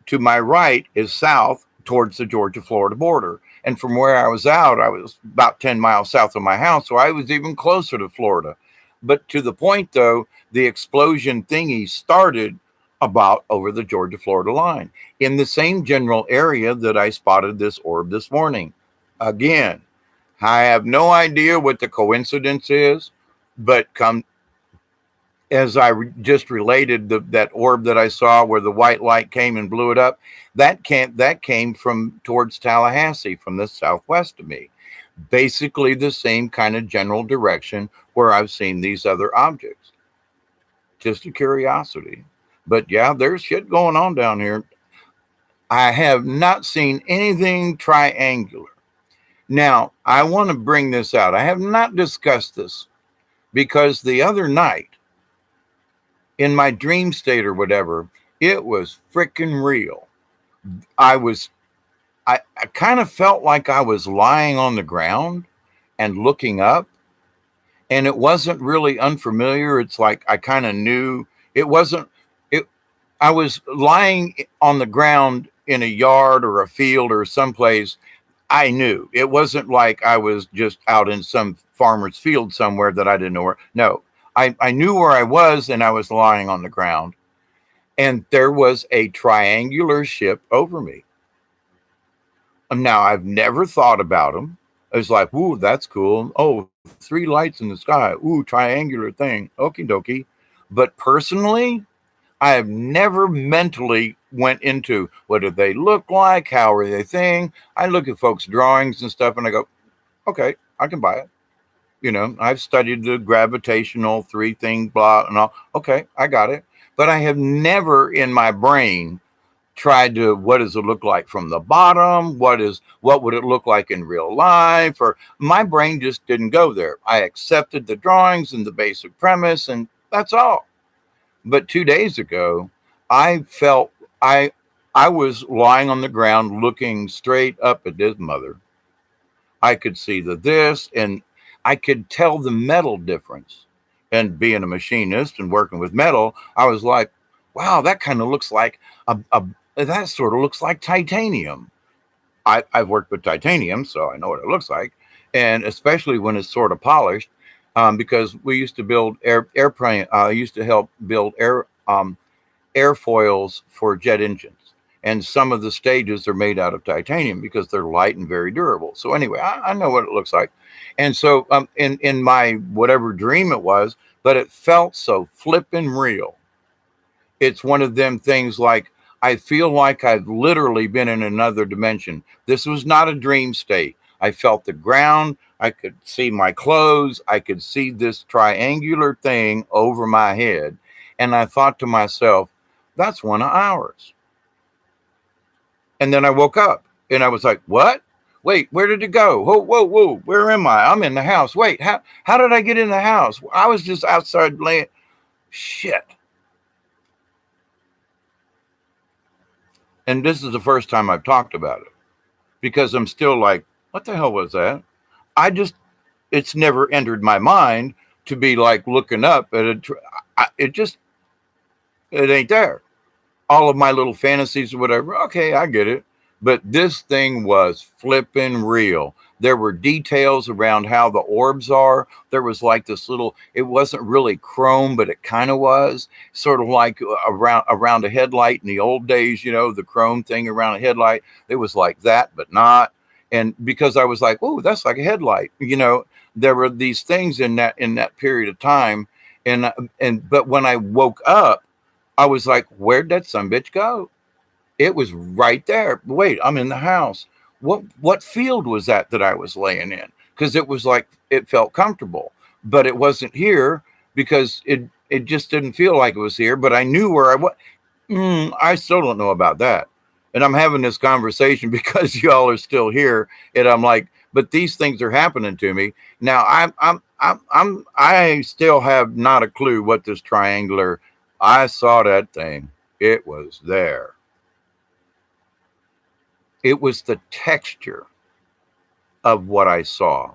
to my right is south towards the Georgia-Florida border. And from where I was about 10 miles south of my house, so I was even closer to Florida. But to the point, though, the explosion thingy started about over the Georgia-Florida line, in the same general area that I spotted this orb this morning. Again, I have no idea what the coincidence is, but as I just related, that orb that I saw where the white light came and blew it up, that came from towards Tallahassee, from the southwest of me. Basically the same kind of general direction where I've seen these other objects. Just a curiosity. But yeah, there's shit going on down here. I have not seen anything triangular. Now, I want to bring this out. I have not discussed this because the other night, in my dream state or whatever, it was freaking real. I kind of felt like I was lying on the ground and looking up, and it wasn't really unfamiliar. It's like I kind of knew it wasn't it. I was lying on the ground in a yard or a field or someplace. I knew it wasn't like I was just out in some farmer's field somewhere that I didn't know where. No, I knew where I was, and I was lying on the ground, and there was a triangular ship over me. Now, I've never thought about them. It's like, ooh, that's cool. Oh, 3 lights in the sky. Ooh, triangular thing. Okie dokie. But personally, I have never mentally went into what do they look like? How are they thing? I look at folks' drawings and stuff, and I go, okay, I can buy it. I've studied the gravitational 3 thing, blah, and all. Okay, I got it. But I have never in my brain tried to, what does it look like from the bottom? What would it look like in real life? Or my brain just didn't go there. I accepted the drawings and the basic premise, and that's all. But 2 days ago, I felt I was lying on the ground looking straight up at his mother. I could see this, and I could tell the metal difference. And being a machinist and working with metal, I was like, wow, that kind of looks like that sort of looks like titanium. I've worked with titanium, so I know what it looks like. And especially when it's sort of polished, because we used to build airplane. I used to help build airfoils for jet engines. And some of the stages are made out of titanium because they're light and very durable. So anyway, I know what it looks like. And so in my whatever dream it was, but it felt so flippin' real. It's one of them things like, I feel like I've literally been in another dimension. This was not a dream state. I felt the ground. I could see my clothes. I could see this triangular thing over my head. And I thought to myself, that's one of ours. And then I woke up and I was like, what? Wait, where did it go? Whoa. Where am I? I'm in the house. Wait, how did I get in the house? I was just outside laying. Shit. And this is the first time I've talked about it because I'm still like, what the hell was that? I just, it's never entered my mind to be like looking up at it. It just, it ain't there. All of my little fantasies or whatever. Okay, I get it. But this thing was flipping real. There were details around how the orbs are. There was like this little, it wasn't really chrome, but it kind of was sort of like around a headlight in the old days, you know, the chrome thing around a headlight. It was like that, but not. And because I was like, oh, that's like a headlight, you know, there were these things in that period of time. But when I woke up, I was like, where'd that sumbitch go? It was right there. Wait, I'm in the house. What field was that I was laying in? Because it was like it felt comfortable, but it wasn't here because it just didn't feel like it was here. But I knew where I was. I still don't know about that. And I'm having this conversation because y'all are still here, and I'm like, but these things are happening to me now. I still have not a clue what this triangular. I saw that thing. It was there. It was the texture of what I saw.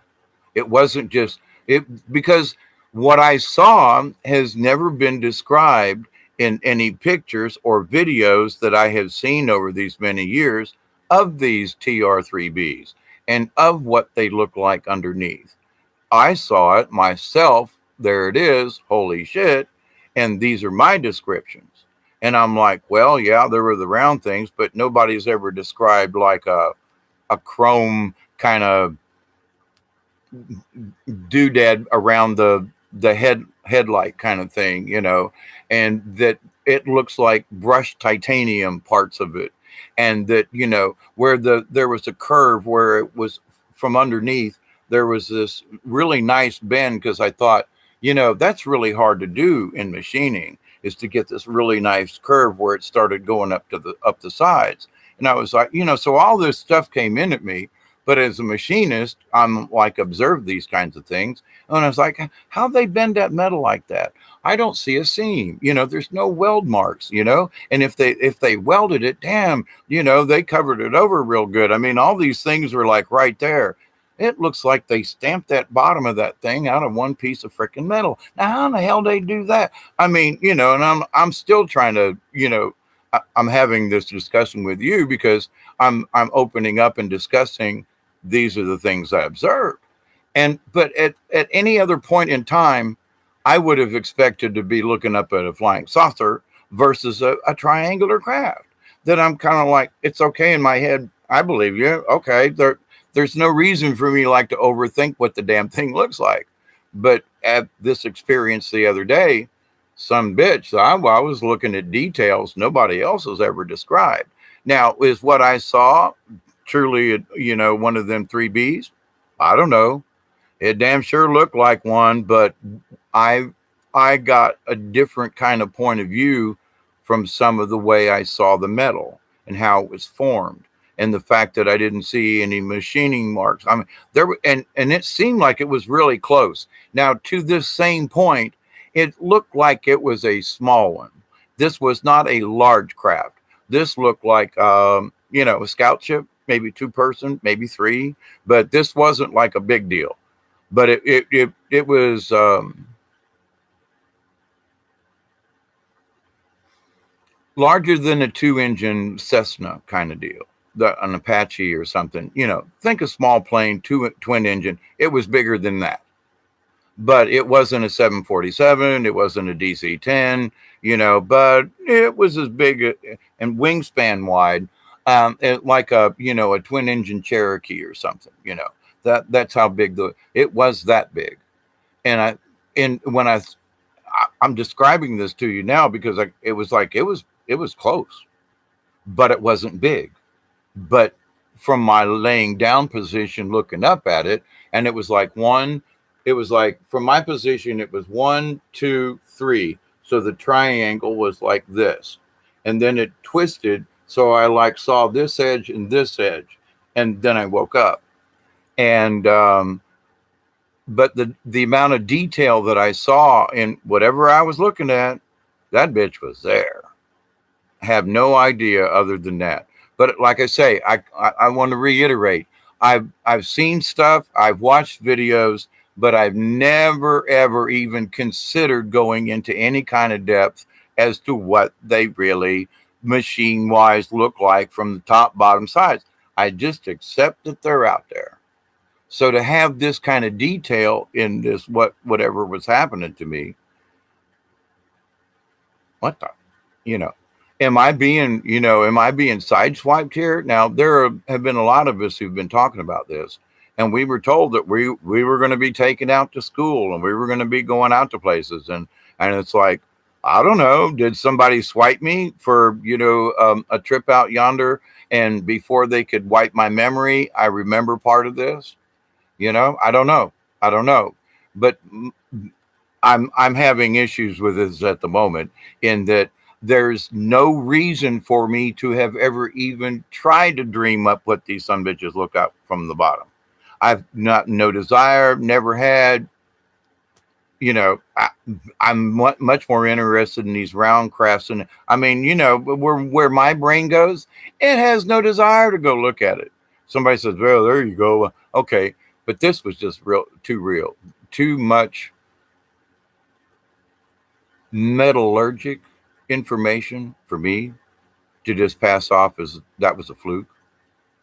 It wasn't just it because what I saw has never been described in any pictures or videos that I have seen over these many years of these TR3Bs and of what they look like underneath. I saw it myself. There it is. Holy shit. And these are my descriptions. And I'm like, well, yeah, there were the round things, but nobody's ever described like a chrome kind of doodad around the headlight kind of thing, you know, and that it looks like brushed titanium parts of it. And that, you know, where there was a curve where it was from underneath, there was this really nice bend because I thought, you know, that's really hard to do in machining is to get this really nice curve where it started going up the sides. And I was like, you know, so all this stuff came in at me. But as a machinist, I'm like observe these kinds of things. And I was like, how they bend that metal like that? I don't see a seam. You know, there's no weld marks, you know. And if they welded it, damn, you know, they covered it over real good. I mean, all these things were like right there. It looks like they stamped that bottom of that thing out of one piece of freaking metal. Now, how in the hell they do that? I mean, you know, and I'm still trying to, you know, I'm having this discussion with you because I'm opening up and discussing these are the things I observed. But at any other point in time, I would have expected to be looking up at a flying saucer versus a triangular craft. That I'm kind of like, it's okay in my head. I believe you. Okay, there's no reason for me like to overthink what the damn thing looks like. But at this experience the other day, some bitch, I was looking at details nobody else has ever described. Now, is what I saw truly, you know, one of them 3Bs? I don't know. It damn sure looked like one, but I got a different kind of point of view from some of the way I saw the metal and how it was formed. And the fact that I didn't see any machining marks. I mean, there were, and it seemed like it was really close. Now, to this same point, it looked like it was a small one. This was not a large craft. This looked like, you know, a scout ship, maybe 2-person, maybe 3, but this wasn't like a big deal. But it was larger than a 2-engine Cessna kind of deal. An Apache or something, you know, think a small plane, twin engine. It was bigger than that, but it wasn't a 747. It wasn't a DC-10, you know, but it was as big and wingspan wide, like a, you know, a twin engine Cherokee or something, you know, that's how big it was that big. And I'm describing this to you now because it was close, but it wasn't big. But from my laying down position, looking up at it, and it was like from my position, it was 1, 2, 3. So the triangle was like this, and then it twisted. So I like saw this edge and this edge, and then I woke up. And, but the amount of detail that I saw in whatever I was looking at, that bitch was there. have no idea other than that. But like I say, I want to reiterate, I've seen stuff, I've watched videos, but I've never ever even considered going into any kind of depth as to what they really machine wise look like from the top, bottom, sides. I just accept that they're out there. So to have this kind of detail in this, whatever was happening to me, what the, you know, am I being sideswiped here? Now have been a lot of us who've been talking about this, and we were told that we were going to be taken out to school and we were going to be going out to places, and it's like, I don't know, did somebody swipe me for a trip out yonder, and before they could wipe my memory, I remember part of this. I don't know. I don't know, but I'm having issues with this at the moment, in that there's no reason for me to have ever even tried to dream up what these son bitches look up from the bottom. I've no desire, never had. I'm much more interested in these round crafts, and I mean, where my brain goes, it has no desire to go look at it. Somebody says, "Well, there you go." Okay, but this was just real, too much metallurgic information for me to just pass off as that was a fluke.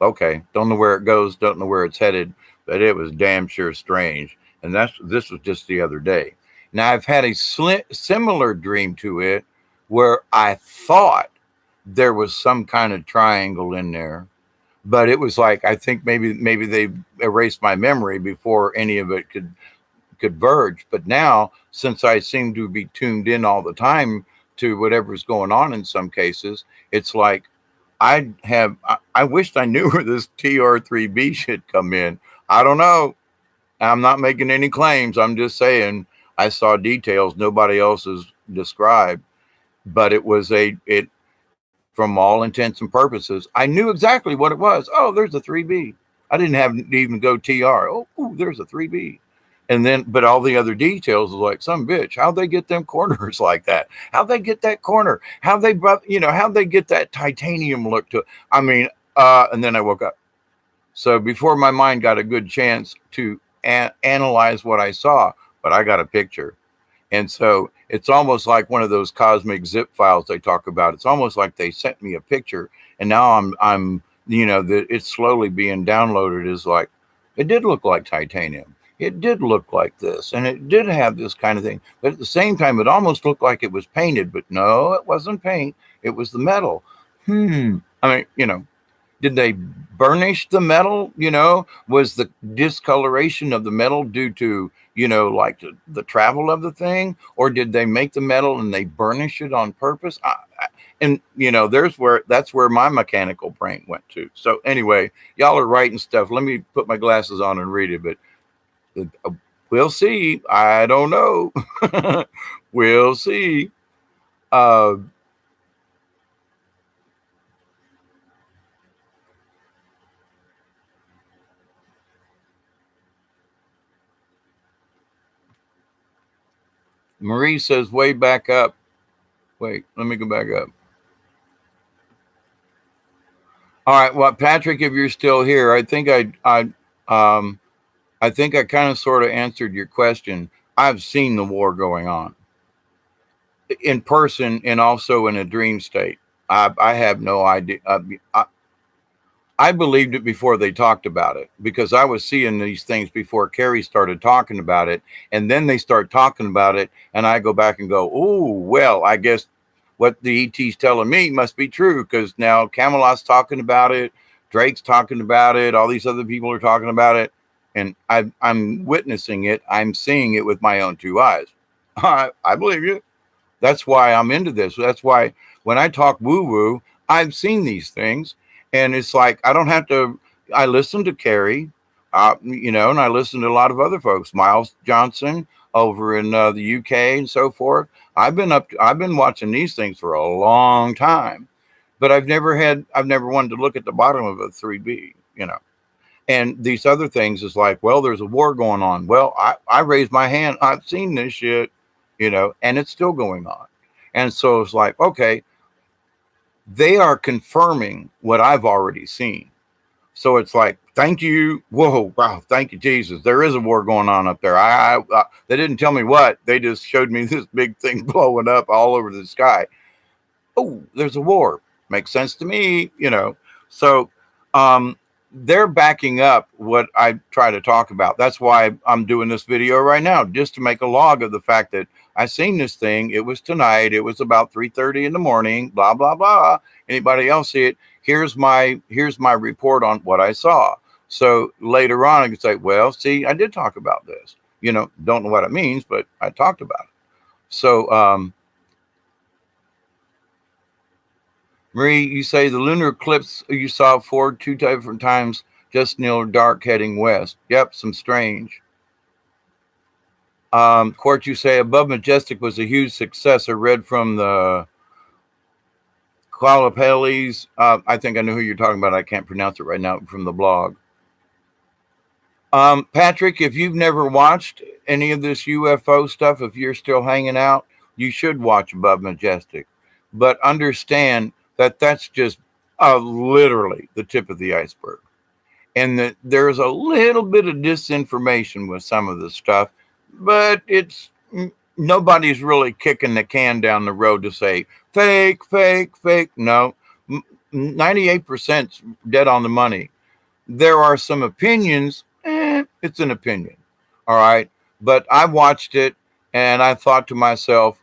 Okay, don't know where it goes, don't know where it's headed, but it was damn sure strange. And this was just the other day. Now I've had a similar dream to it, where I thought there was some kind of triangle in there, but it was like, I think maybe they erased my memory before any of it could converge. But now, since I seem to be tuned in all the time to whatever's going on in some cases, it's like I wished I knew where this TR3B should come in. I don't know. I'm not making any claims. I'm just saying I saw details nobody else has described, but it from all intents and purposes, I knew exactly what it was. Oh, there's a 3B. I didn't have to even go TR. Oh, ooh, there's a 3B. And then, but all the other details was like, some bitch, how'd they get them corners like that? How'd they get that corner? How'd they get that titanium look to it? I mean, and then I woke up. So before my mind got a good chance to analyze what I saw, but I got a picture. And so it's almost like one of those cosmic zip files they talk about. It's almost like they sent me a picture, and now I'm it's slowly being downloaded. Is like, it did look like titanium. It did look like this, and it did have this kind of thing. But at the same time, it almost looked like it was painted. But no, it wasn't paint. It was the metal. I mean, did they burnish the metal? Was the discoloration of the metal due to, like the travel of the thing? Or did they make the metal and they burnish it on purpose? That's where my mechanical brain went to. So anyway, y'all are writing stuff. Let me put my glasses on and read it. But we'll see. I don't know. We'll see. Marie says, way back up. Wait, let me go back up. All right. Well, Patrick, if you're still here, I think I kind of sort of answered your question. I've seen the war going on in person and also in a dream state. I have no idea. I believed it before they talked about it, because I was seeing these things before Carrie started talking about it. And then they start talking about it, and I go back and go, oh, well, I guess what the ET's telling me must be true, because now Camelot's talking about it, Drake's talking about it, all these other people are talking about it, and I'm witnessing it. I'm seeing it with my own two eyes. I believe you. That's why I'm into this. That's why when I talk woo-woo, I've seen these things. And it's like, I don't have to, I listen to Carrie, and I listen to a lot of other folks, Miles Johnson over in the UK and so forth. I've been watching these things for a long time, but I've never wanted to look at the bottom of a 3B, and these other things is like, well, there's a war going on. Well, I raised my hand. I've seen this shit, and it's still going on. And so it's like, okay, they are confirming what I've already seen. So it's like, thank you. Whoa, wow, thank you, Jesus. There is a war going on up there. They didn't tell me what. They just showed me this big thing blowing up all over the sky. Oh, there's a war. Makes sense to me, you know. So um, they're backing up what I try to talk about. That's why I'm doing this video right now, just to make a log of the fact that I seen this thing. It was tonight. It was about 3:30 in the morning. Blah blah blah. Anybody else see it? Here's my report on what I saw. So later on, I can say, well, see, I did talk about this. You know, don't know what it means, but I talked about it. So Marie, you say the lunar eclipse you saw forward 2 different times, just near dark heading west. Yep, some strange. Court, you say Above Majestic was a huge success. I read from the Qualapellis. I think I know who you're talking about. I can't pronounce it right now from the blog. Patrick, if you've never watched any of this UFO stuff, if you're still hanging out, you should watch Above Majestic. But understand that that's just literally the tip of the iceberg. And that there's a little bit of disinformation with some of the stuff, but it's nobody's really kicking the can down the road to say fake, fake, fake. No, 98% dead on the money. There are some opinions. It's an opinion. All right. But I watched it and I thought to myself,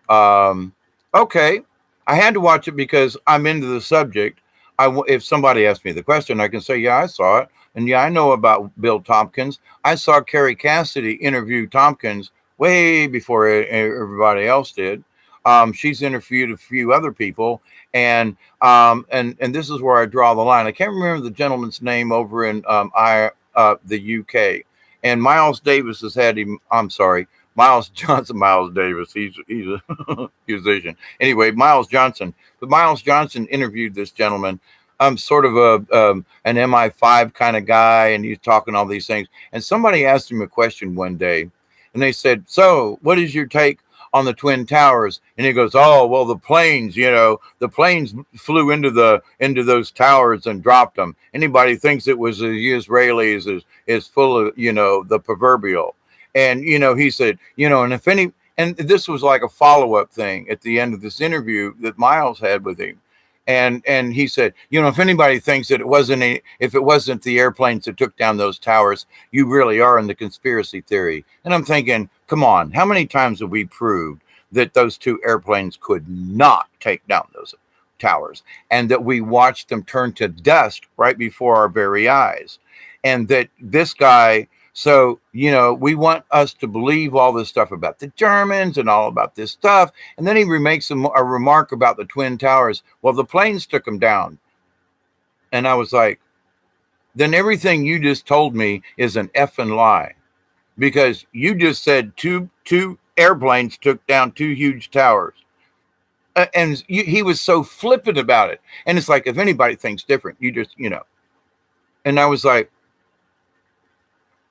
okay, I had to watch it because I'm into the subject. If somebody asked me the question, I can say, yeah, I saw it. And yeah, I know about Bill Tompkins. I saw Carrie Cassidy interview Tompkins way before everybody else did. She's interviewed a few other people, and this is where I draw the line. I can't remember the gentleman's name over in the UK. And Miles Davis has had him. I'm sorry, Miles Johnson. Miles Davis. He's a musician. Anyway, Miles Johnson. But Miles Johnson interviewed this gentleman. Sort of an MI5 kind of guy, and he's talking all these things. And somebody asked him a question one day, and they said, "So, what is your take on the Twin Towers?" And he goes, "Oh, well, the planes flew into those towers and dropped them. Anybody thinks it was the Israelis is full of, the proverbial." And he said, and this was like a follow-up thing at the end of this interview that Miles had with him. And he said, if anybody thinks that if it wasn't the airplanes that took down those towers, you really are in the conspiracy theory. And I'm thinking, come on, how many times have we proved that those two airplanes could not take down those towers, and that we watched them turn to dust right before our very eyes? And that this guy, so, we want us to believe all this stuff about the Germans and all about this stuff. And then he makes a remark about the Twin Towers. Well, the planes took them down. And I was like, then everything you just told me is an effing lie. Because you just said two airplanes took down two huge towers. He was so flippant about it. And it's like, if anybody thinks different, you just, And I was like,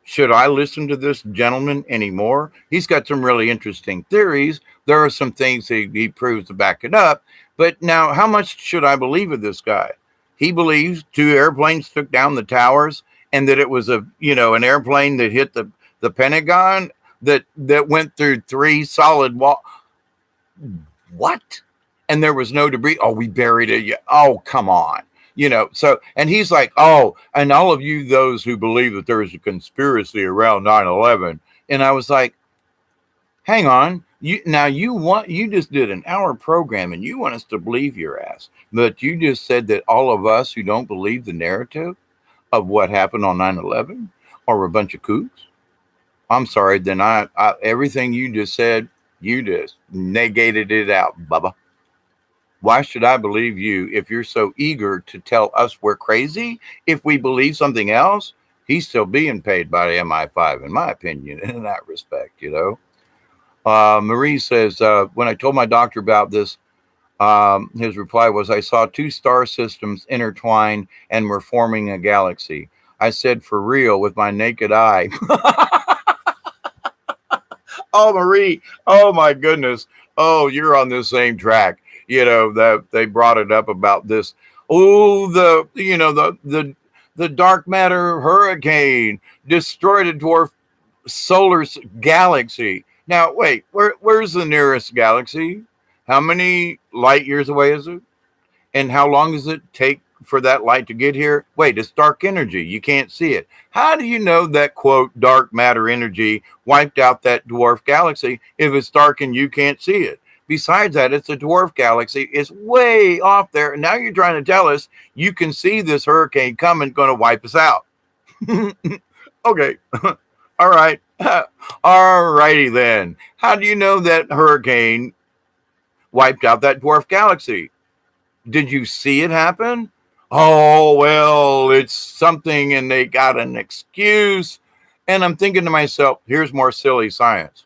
should I listen to this gentleman anymore? He's got some really interesting theories. There are some things he proves to back it up. But now, how much should I believe of this guy? He believes two airplanes took down the towers, and that it was an airplane that hit the Pentagon that went through 3 solid walls. What? And there was no debris. Oh, we buried it. Oh, come on. So, and he's like, oh, and all of you, those who believe that there is a conspiracy around 9/11. And I was like, hang on. You just did an hour program and you want us to believe your ass. But you just said that all of us who don't believe the narrative of what happened on 9/11 are a bunch of kooks. I'm sorry. Then I everything you just said, you just negated it out, Bubba. Why should I believe you if you're so eager to tell us we're crazy? If we believe something else, he's still being paid by the MI5, in my opinion, in that respect, Marie says, when I told my doctor about this, his reply was, I saw 2 star systems intertwine and were forming a galaxy. I said, for real, with my naked eye. Oh, Marie. Oh, my goodness. Oh, you're on the same track. that they brought it up about this. Oh, the dark matter hurricane destroyed a dwarf galaxy. Now, wait, where's the nearest galaxy? How many light years away is it? And how long does it take for that light to get here? Wait, it's dark energy. You can't see it. How do you know that, quote, dark matter energy wiped out that dwarf galaxy if it's dark and you can't see it? Besides that, it's a dwarf galaxy. It's way off there. And now you're trying to tell us you can see this hurricane coming, going to wipe us out. Okay. All right. All righty then. How do you know that hurricane wiped out that dwarf galaxy? Did you see it happen? Oh, well, it's something and they got an excuse. And I'm thinking to myself, here's more silly science.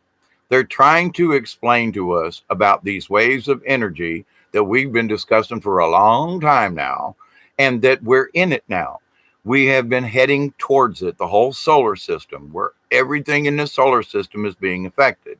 They're trying to explain to us about these waves of energy that we've been discussing for a long time now, and that we're in it now. We have been heading towards it, the whole solar system, where everything in the solar system is being affected.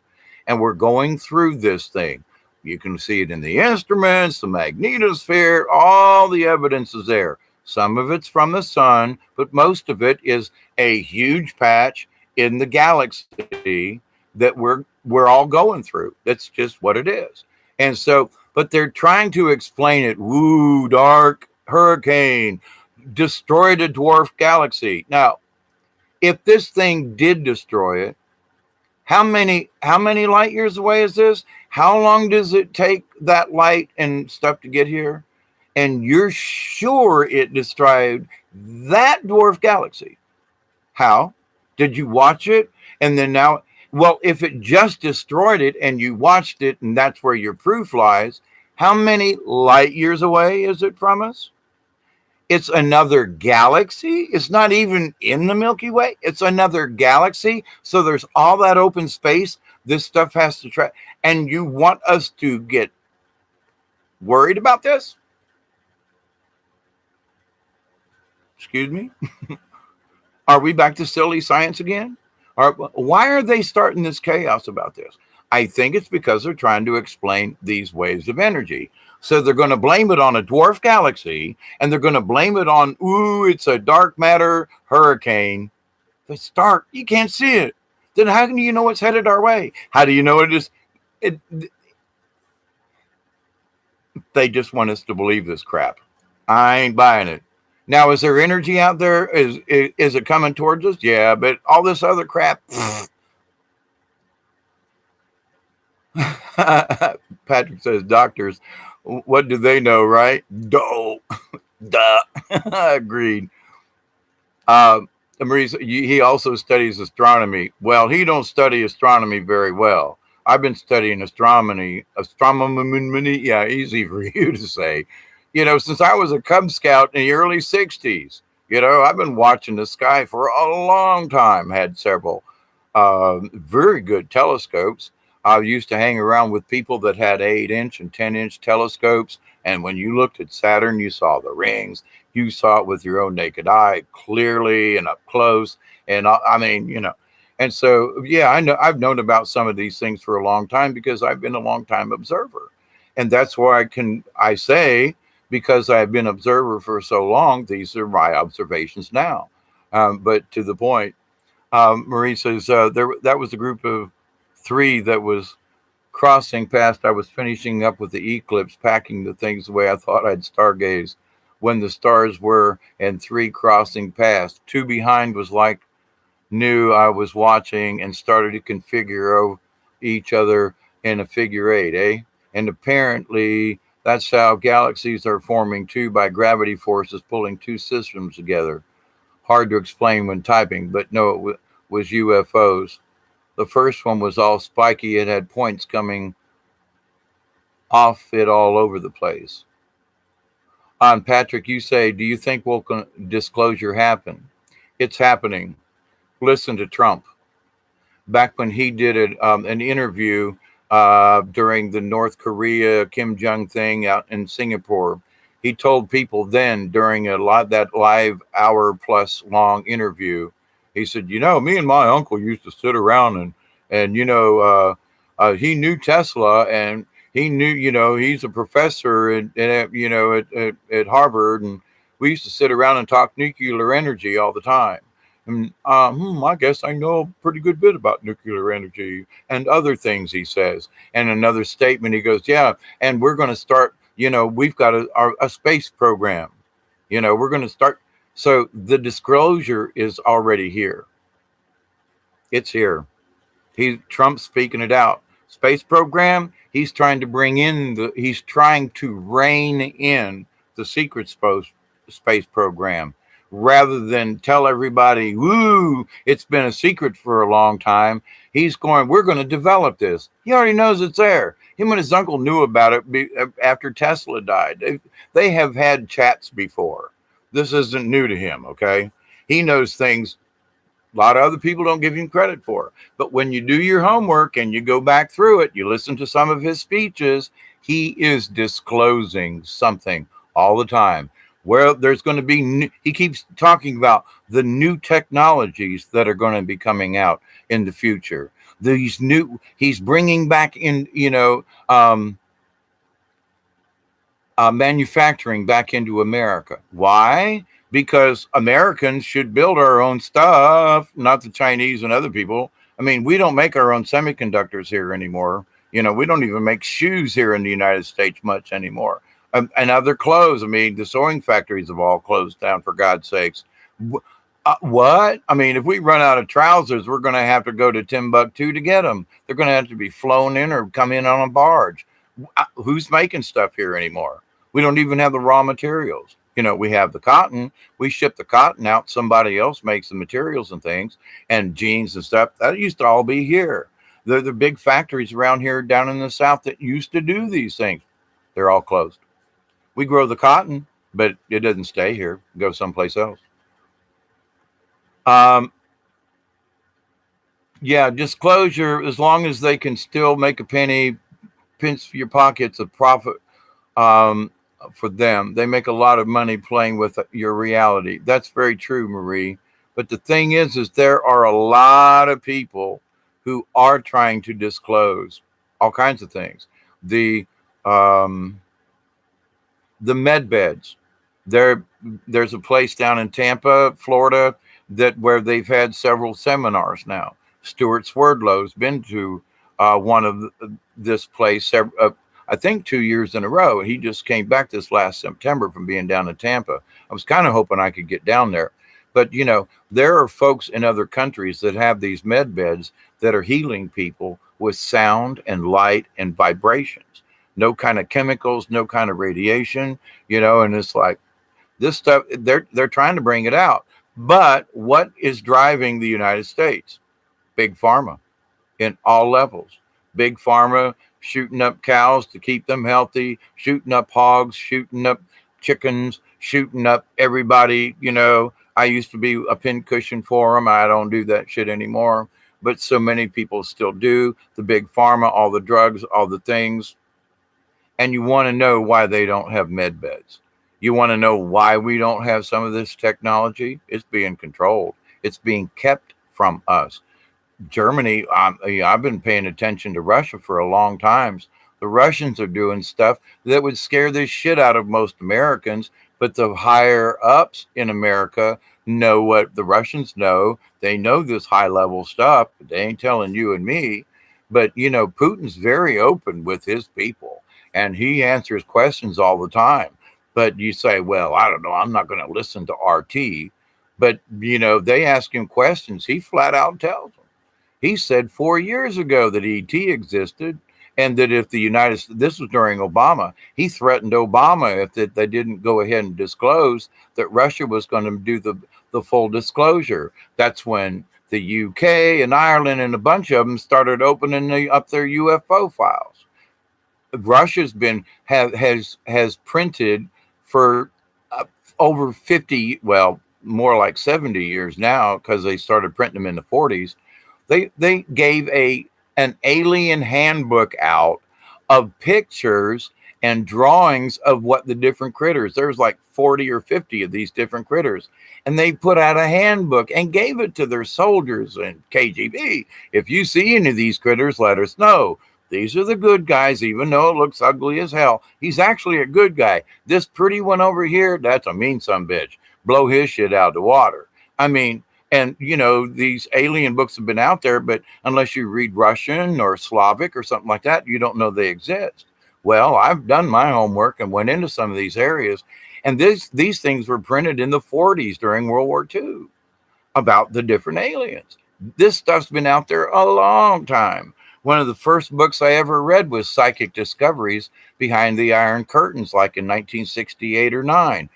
And we're going through this thing. You can see it in the instruments, the magnetosphere, all the evidence is there. Some of it's from the sun, but most of it is a huge patch in the galaxy that we're all going through. That's just what it is. And so, but they're trying to explain it. Woo, dark hurricane destroyed a dwarf galaxy. Now, if this thing did destroy it, how many light years away is this? How long does it take that light and stuff to get here? And you're sure it destroyed that dwarf galaxy. How? Did you watch it? And then now, well, if it just destroyed it and you watched it and that's where your proof lies, how many light years away is it from us? It's another galaxy. It's not even in the Milky Way. It's another galaxy. So there's all that open space. This stuff has to try. And you want us to get worried about this? Excuse me? Are we back to silly science again? Why are they starting this chaos about this? I think it's because they're trying to explain these waves of energy. So they're going to blame it on a dwarf galaxy, and they're going to blame it on, ooh, it's a dark matter hurricane. If it's dark, you can't see it. Then how do you know it's headed our way? How do you know it is? They just want us to believe this crap. I ain't buying it. Now, is there energy out there? Is it coming towards us? Yeah, but all this other crap. Patrick says, doctors, what do they know, right? Duh. Agreed. Maurice, he also studies astronomy. Well, he don't study astronomy very well. I've been studying astronomy. Yeah, easy for you to say. Since I was a Cub Scout in the early 60s. I've been watching the sky for a long time. Had several very good telescopes. I used to hang around with people that had 8-inch and 10-inch telescopes. And when you looked at Saturn, you saw the rings. You saw it with your own naked eye clearly and up close. And and so, yeah, I've known about some of these things for a long time because I've been a long time observer. And that's why I say, because I've been observer for so long, these are my observations now. But to the point, Marie says, that was a group of 3 that was crossing past. I was finishing up with the eclipse, packing the things the way I thought I'd stargaze when the stars were, and 3 crossing past. 2 behind was like knew I was watching and started to configure each other in a figure 8, eh? And apparently that's how galaxies are forming too, by gravity forces pulling 2 systems together. Hard to explain when typing, but no, it was UFOs. The first one was all spiky. It had points coming off it all over the place. Patrick, you say, do you think disclosure happen? It's happening. Listen to Trump. Back when he did an interview during the North Korea Kim Jong thing out in Singapore, he told people then during that live hour-plus long interview, he said, me and my uncle used to sit around and he knew Tesla, and He knew, he's a professor at Harvard, and we used to sit around and talk nuclear energy all the time. And I guess I know a pretty good bit about nuclear energy and other things, he says. And another statement, he goes, yeah, and we're going to start, we've got a space program. We're going to start. So the disclosure is already here. It's here. Trump's speaking it out. Space program, he's trying to rein in the secret space program rather than tell everybody, woo, it's been a secret for a long time. We're going to develop this. He already knows it's there. Him and his uncle knew about it after Tesla died. They have had chats before. This isn't new to him, okay? He knows things a lot of other people don't give him credit for. But when you do your homework and you go back through it, you listen to some of his speeches, he is disclosing something all the time. Where there's going to be, he keeps talking about the new technologies that are going to be coming out in the future. He's bringing back in, manufacturing back into America. Why? Because Americans should build our own stuff, not the Chinese and other people. I mean, we don't make our own semiconductors here anymore. We don't even make shoes here in the United States much anymore. And other clothes. I mean, the sewing factories have all closed down, for God's sakes. What? I mean, if we run out of trousers, we're going to have to go to Timbuktu to get them. They're going to have to be flown in or come in on a barge. Who's making stuff here anymore? We don't even have the raw materials. We have the cotton. We ship the cotton out. Somebody else makes the materials and things, and jeans and stuff. That used to all be here. There are the big factories around here down in the South that used to do these things. They're all closed. We grow the cotton, but it doesn't stay here. It goes someplace else. Yeah, disclosure, as long as they can still make a penny, pinch your pockets of profit. For them, they make a lot of money playing with your reality. That's very true, Marie. But the thing is there are a lot of people who are trying to disclose all kinds of things. The med beds. There's a place down in Tampa, Florida, where they've had several seminars now. Stuart Swerdlow's been to one of this place I think 2 years in a row. He just came back this last September from being down in Tampa. I was kind of hoping I could get down there. But, there are folks in other countries that have these med beds that are healing people with sound and light and vibrations. No kind of chemicals, no kind of radiation, and it's like this stuff, they're trying to bring it out. But what is driving the United States? Big pharma in all levels. Big pharma shooting up cows to keep them healthy, shooting up hogs, shooting up chickens, shooting up everybody. I used to be a pincushion for them. I don't do that shit anymore. But so many people still do. The big pharma, all the drugs, all the things. And you want to know why they don't have med beds. You want to know why we don't have some of this technology? It's being controlled. It's being kept from us. Germany, I've been paying attention to Russia for a long time. The Russians are doing stuff that would scare the shit out of most Americans, but the higher ups in America know what the Russians know. They know this high level stuff, but they ain't telling you and me. But, Putin's very open with his people, and he answers questions all the time. But you say, well, I don't know, I'm not going to listen to RT. But, they ask him questions. He flat out tells them. He said 4 years ago that ET existed, and that if the United States, this was during Obama, he threatened Obama if they didn't go ahead and disclose that Russia was going to do the full disclosure. That's when the UK and Ireland and a bunch of them started opening up their UFO files. Russia's has printed for over 50, well, more like 70 years now, because they started printing them in the 40s. They gave an alien handbook out of pictures and drawings of what the different critters. There's like 40 or 50 of these different critters. And they put out a handbook and gave it to their soldiers and KGB. If you see any of these critters, let us know. These are the good guys, even though it looks ugly as hell. He's actually a good guy. This pretty one over here, that's a mean son bitch. Blow his shit out of the water. I mean, and these alien books have been out there, but unless you read Russian or Slavic or something like that, you don't know they exist. Well, I've done my homework and went into some of these areas, and these things were printed in the 40s during World War II about the different aliens. This stuff's been out there a long time. One of the first books I ever read was Psychic Discoveries Behind the Iron Curtains, like in 1968 or 9.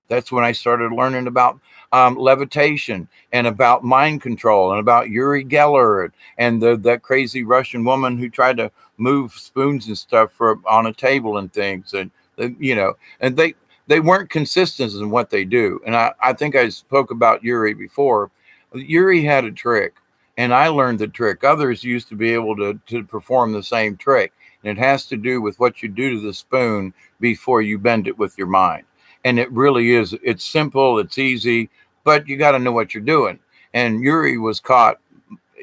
That's when I started learning about levitation and about mind control and about Uri Geller and that crazy Russian woman who tried to move spoons and stuff on a table and things. And they weren't consistent in what they do. And I think I spoke about Uri before. Uri had a trick, and I learned the trick. Others used to be able to perform the same trick. And it has to do with what you do to the spoon before you bend it with your mind. And it really is. It's simple. It's easy, but you got to know what you're doing. And Uri was caught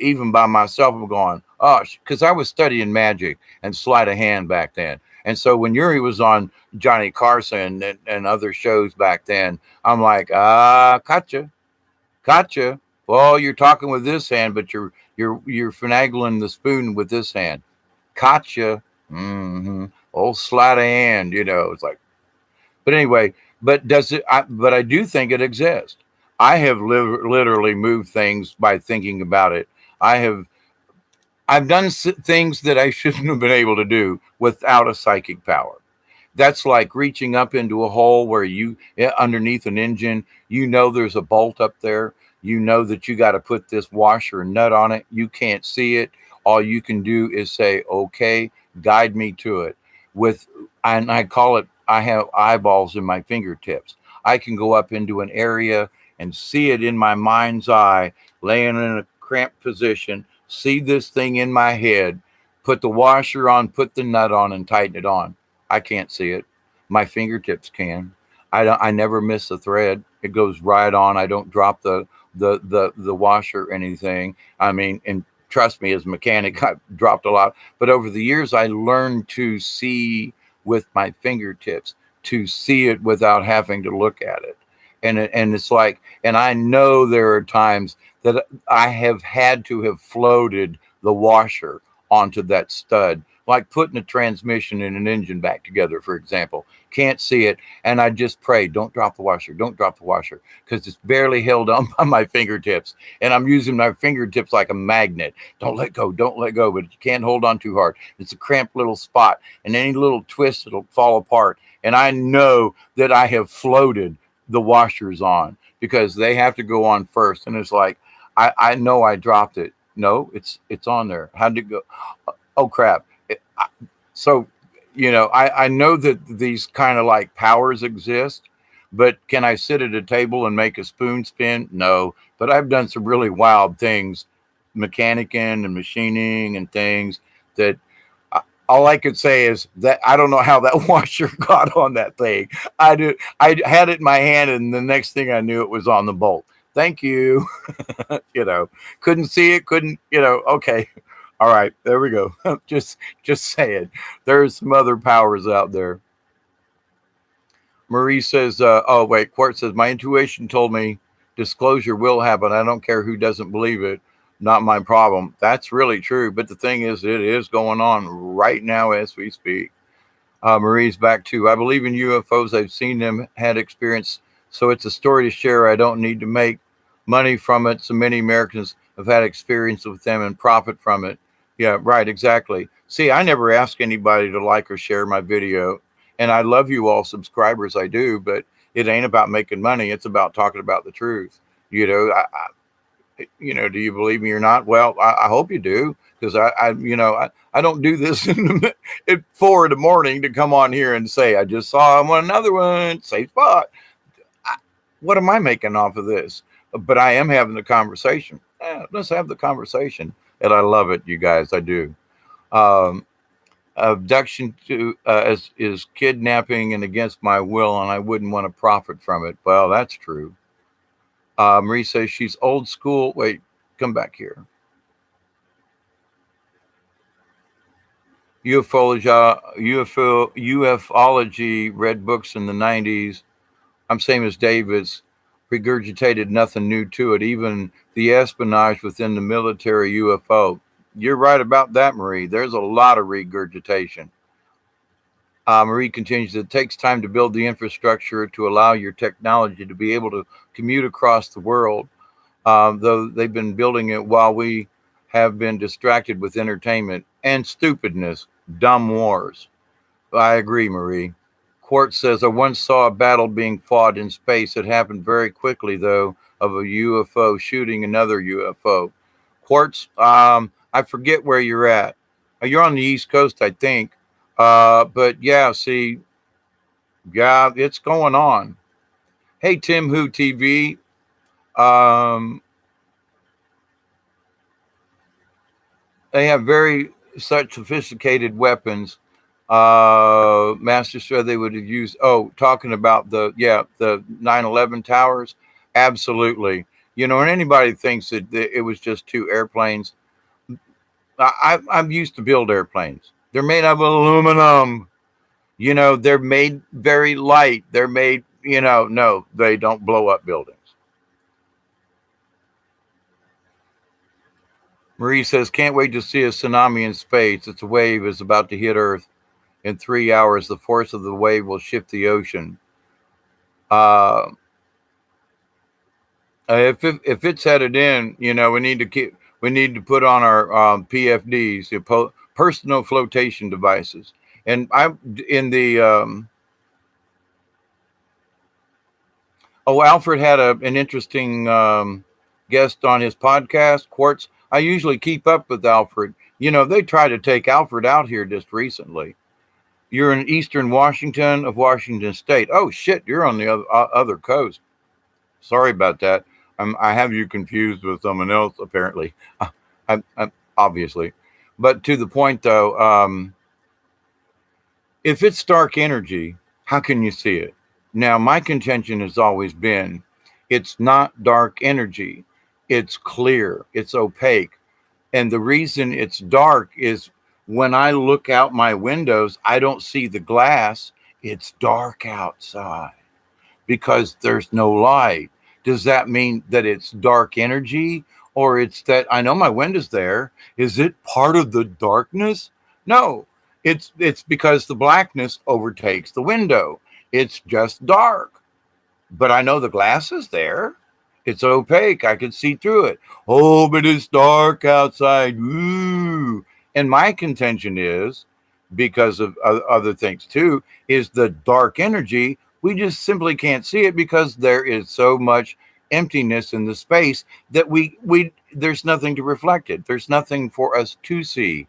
even by myself. I'm going, oh, because I was studying magic and sleight of hand back then. And so when Uri was on Johnny Carson and other shows back then, I'm like, gotcha. Well, you're talking with this hand, but you're finagling the spoon with this hand. Gotcha. Old sleight of hand, It's like, but anyway, but I do think it exists. I have literally moved things by thinking about it. I've done things that I shouldn't have been able to do without a psychic power. That's like reaching up into a hole where underneath an engine, there's a bolt up there. You know that you got to put this washer and nut on it. You can't see it. All you can do is say, okay, guide me to it. And I call it, I have eyeballs in my fingertips. I can go up into an area and see it in my mind's eye, laying in a cramped position, see this thing in my head, put the washer on, put the nut on, and tighten it on. I can't see it. My fingertips can. I never miss a thread. It goes right on. I don't drop the washer or anything. I mean, and trust me, as a mechanic, I've dropped a lot. But over the years, I learned to see with my fingertips, to see it without having to look at it. And it's like, and I know there are times that I have had to have floated the washer onto that stud, like putting a transmission and an engine back together, for example. Can't see it. And I just pray, don't drop the washer, because it's barely held on by my fingertips. And I'm using my fingertips like a magnet. Don't let go, but you can't hold on too hard. It's a cramped little spot, and any little twist, it'll fall apart. And I know that I have floated the washers on because they have to go on first. And it's like, I know I dropped it. No, it's on there. How'd it go? Oh, crap. I know that these kind of like powers exist, but can I sit at a table and make a spoon spin? No, but I've done some really wild things, mechanicking and machining and things that all I could say is that I don't know how that washer got on that thing. I had it in my hand, and the next thing I knew, it was on the bolt. Thank you. Couldn't see it. Okay. All right, there we go. just saying, there's some other powers out there. Marie says, oh, wait, Quartz says, my intuition told me disclosure will happen. I don't care who doesn't believe it. Not my problem. That's really true. But the thing is, it is going on right now as we speak. Marie's back too. I believe in UFOs. I've seen them, had experience. So it's a story to share. I don't need to make money from it. So many Americans have had experience with them and profit from it. Yeah, right. Exactly. See, I never ask anybody to like or share my video. And I love you all subscribers. I do, but it ain't about making money. It's about talking about the truth. Do you believe me or not? Well, I hope you do, because I don't do this at 4 a.m. to come on here and say, I just saw another one, safe spot. What am I making off of this? But I am having the conversation. Let's have the conversation. And I love it, you guys. I do. Abduction is kidnapping and against my will, and I wouldn't want to profit from it. Well, that's true. Marie says she's old school. Wait, come back here. ufology, read books in the 90s. I'm same as David's, regurgitated nothing new to it, even the espionage within the military UFO. You're right about that, Marie. There's a lot of regurgitation. Marie continues, it takes time to build the infrastructure to allow your technology to be able to commute across the world, though they've been building it while we have been distracted with entertainment and stupidness, dumb wars. I agree, Marie. Quartz says, I once saw a battle being fought in space. It happened very quickly, though, of a UFO shooting another UFO. Quartz, I forget where you're at. You're on the East Coast, I think. But yeah, see, yeah, it's going on. Hey, Tim Who TV. Um, they have very such sophisticated weapons. Master said they would have used. Oh, talking about the 9/11 towers. Absolutely. And anybody thinks that it was just two airplanes. I'm used to build airplanes. They're made of aluminum. They're made very light. They're made. No, they don't blow up buildings. Marie says, can't wait to see a tsunami in space. Its wave is about to hit Earth. In 3 hours, the force of the wave will shift the ocean. Uh, if it's headed in, we need to put on our PFDs, personal flotation devices. And I'm in the Alfred had an interesting guest on his podcast, Quartz. I usually keep up with Alfred. They tried to take Alfred out here just recently. You're in Eastern Washington of Washington State. Oh shit, you're on the other coast. Sorry about that. I have you confused with someone else apparently. Obviously, but to the point though, if it's dark energy, how can you see it? Now, my contention has always been, it's not dark energy. It's clear. It's opaque. And the reason it's dark is when I look out my windows, I don't see the glass. It's dark outside because there's no light. Does that mean that it's dark energy, or it's that I know my window's there? Is it part of the darkness? No, it's because the blackness overtakes the window. It's just dark, but I know the glass is there. It's opaque. I can see through it. Oh, but it's dark outside. Ooh. And my contention is, because of other things too, is the dark energy. We just simply can't see it because there is so much emptiness in the space that we there's nothing to reflect it. There's nothing for us to see.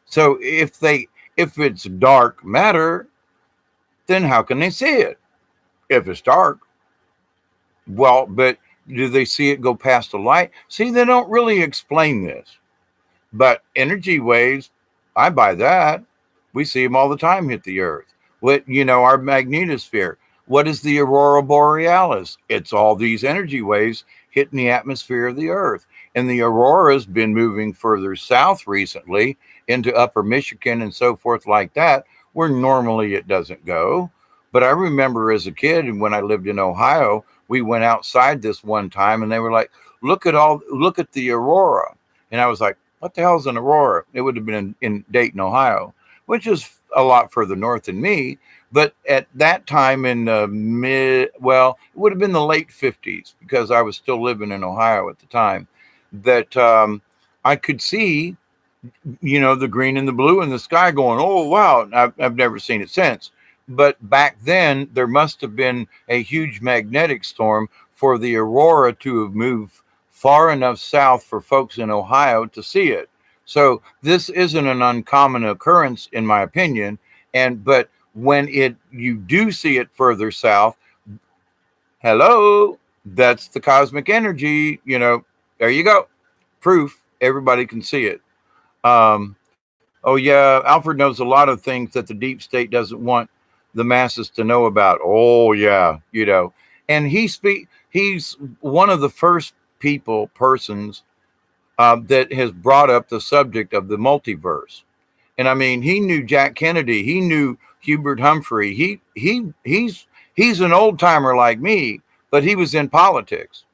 So if it's dark matter, then how can they see it? If it's dark. Well, but do they see it go past the light? See, they don't really explain this. But energy waves, I buy that. We see them all the time hit the earth. Our magnetosphere. What is the aurora borealis? It's all these energy waves hitting the atmosphere of the earth. And the aurora's been moving further south recently into upper Michigan and so forth like that, where normally it doesn't go. But I remember as a kid, and when I lived in Ohio, we went outside this one time and they were like, look at the aurora. And I was like, what the hell is an aurora? It would have been in Dayton, Ohio, which is a lot further north than me. But at that time in the it would have been the late 50s because I was still living in Ohio at the time, that I could see, the green and the blue in the sky going, oh, wow. I've never seen it since. But back then, there must have been a huge magnetic storm for the aurora to have moved far enough south for folks in Ohio to see it. So this isn't an uncommon occurrence, in my opinion. But when you do see it further south, hello, that's the cosmic energy. There you go. Proof. Everybody can see it. Oh yeah, Alfred knows a lot of things that the deep state doesn't want the masses to know about. Oh yeah, and he's one of the first persons that has brought up the subject of the multiverse. And I mean, he knew Jack Kennedy. He knew Hubert Humphrey. He's an old timer like me, but he was in politics.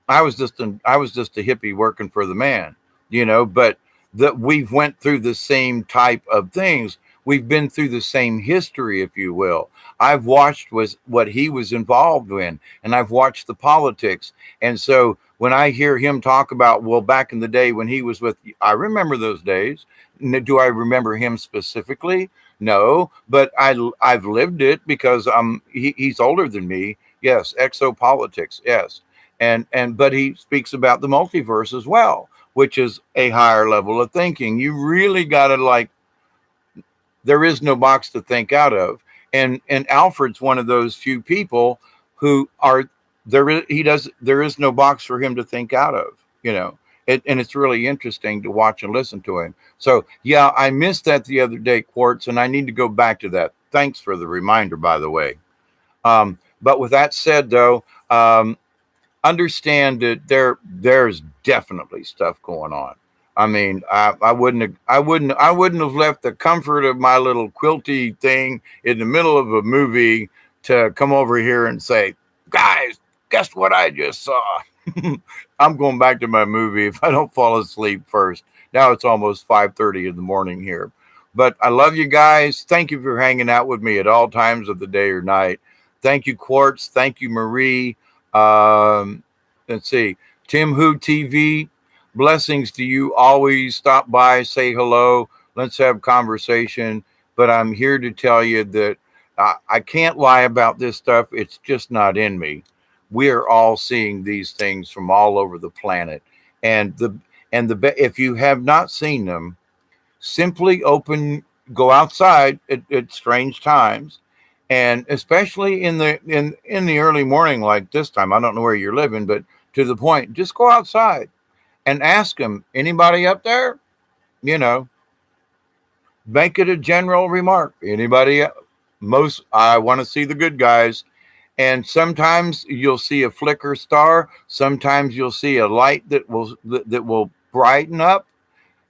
I was just a hippie working for the man, you know. But that we've went through the same type of things. We've been through the same history, if you will. I've watched was what he was involved in, and I've watched the politics. And so when I hear him talk about, well, back in the day when he was with, I remember those days. Do I remember him specifically? No, but I've lived it because he's older than me. Yes, exopolitics. Yes, and but he speaks about the multiverse as well, which is a higher level of thinking. You really got to like, there is no box to think out of. And Alfred's one of those few people who are there is no box for him to think out of, you know. And it's really interesting to watch and listen to him. So yeah, I missed that the other day, Quartz, and I need to go back to that. Thanks for the reminder, by the way. But with that said, though, understand that there's definitely stuff going on. I mean, I wouldn't have left the comfort of my little quilty thing in the middle of a movie to come over here and say, guys, guess what I just saw? I'm going back to my movie if I don't fall asleep first. Now it's almost 5:30 in the morning here. But I love you guys. Thank you for hanging out with me at all times of the day or night. Thank you, Quartz. Thank you, Marie. Um, let's see. Tim Who TV. Blessings to you. Always stop by, say hello. Let's have conversation. But I'm here to tell you that I can't lie about this stuff. It's just not in me. We are all seeing these things from all over the planet, and if you have not seen them, simply go outside at strange times, and especially in the early morning like this time. I don't know where you're living, but to the point, just go outside and ask them, anybody up there? You know, make it a general remark. Anybody? Most, I want to see the good guys. And sometimes you'll see a flicker star. Sometimes you'll see a light that will brighten up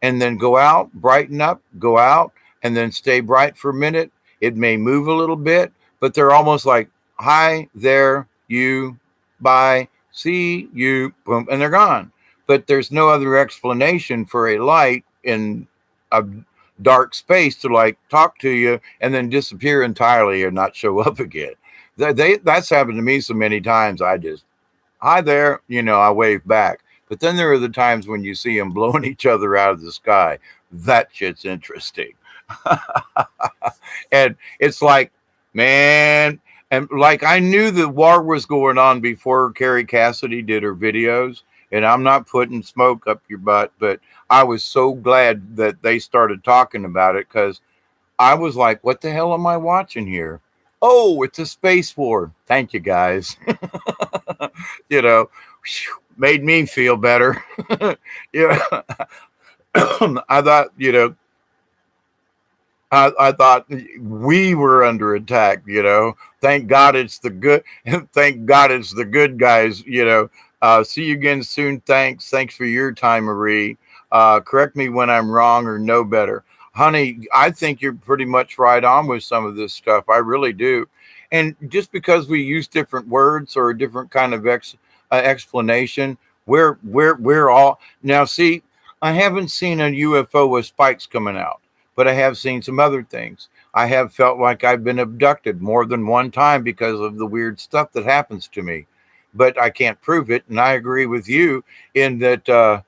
and then go out, brighten up, go out, and then stay bright for a minute. It may move a little bit, but they're almost like, hi there, you, bye, see you, boom, and they're gone. But there's no other explanation for a light in a dark space to like talk to you and then disappear entirely or not show up again. That's happened to me so many times. I just, hi there, you know, I wave back. But then there are the times when you see them blowing each other out of the sky. That shit's interesting. And it's like, man, and like I knew the war was going on before Carrie Cassidy did her videos. And I'm not putting smoke up your butt, but I was so glad that they started talking about it, because I was like, what the hell am I watching here? Oh, it's a space war. Thank you, guys. You know, made me feel better. Yeah. I thought, you know, I thought we were under attack, you know. Thank God it's the good. Thank God it's the good guys, you know. See you again soon. Thanks. Thanks for your time, Marie. Correct me when I'm wrong or know better. Honey, I think you're pretty much right on with some of this stuff. I really do. And just because we use different words or a different kind of explanation, we're all now. See, I haven't seen a UFO with spikes coming out, but I have seen some other things. I have felt like I've been abducted more than one time because of the weird stuff that happens to me, but I can't prove it. And I agree with you in that.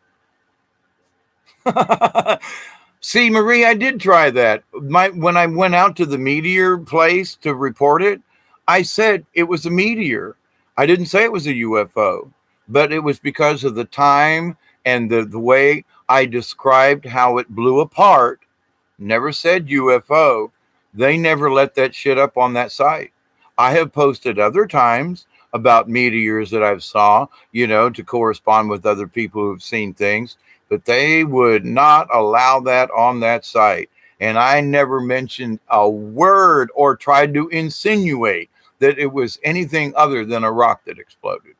See, Marie, I did try that. When I went out to the meteor place to report it, I said it was a meteor. I didn't say it was a UFO, but it was because of the time and the way I described how it blew apart. Never said UFO. They never let that shit up on that site. I have posted other times about meteors that I've saw, you know, to correspond with other people who've seen things, but they would not allow that on that site. And I never mentioned a word or tried to insinuate that it was anything other than a rock that exploded.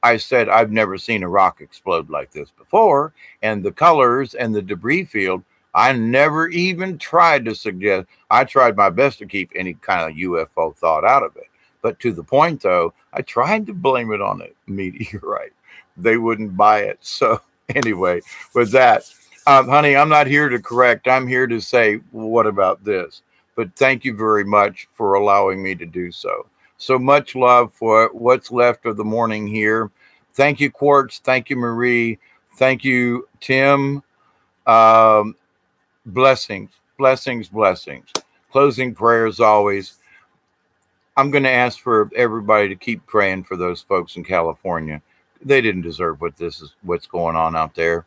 I said, I've never seen a rock explode like this before. And the colors and the debris field I never even tried to suggest. I tried my best to keep any kind of UFO thought out of it. But to the point, though, I tried to blame it on a meteorite. They wouldn't buy it. So anyway, with that, honey, I'm not here to correct. I'm here to say, what about this? But thank you very much for allowing me to do so. So much love for what's left of the morning here. Thank you, Quartz. Thank you, Marie. Thank you, Tim. Um, blessings, blessings, blessings. Closing prayers always. I'm going to ask for everybody to keep praying for those folks in California. They didn't deserve what's going on out there.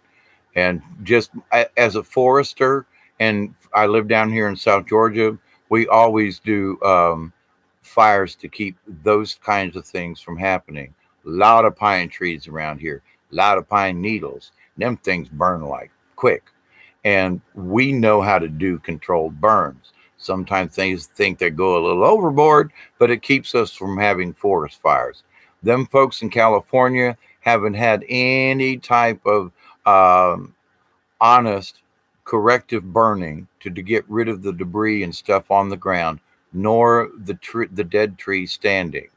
And just as a forester, and I live down here in South Georgia, we always do fires to keep those kinds of things from happening. A lot of pine trees around here, a lot of pine needles. Them things burn like quick. And we know how to do controlled burns. Sometimes things think they go a little overboard, but it keeps us from having forest fires. Them folks in California haven't had any type of um, honest corrective burning to get rid of the debris and stuff on the ground, nor the dead trees standing.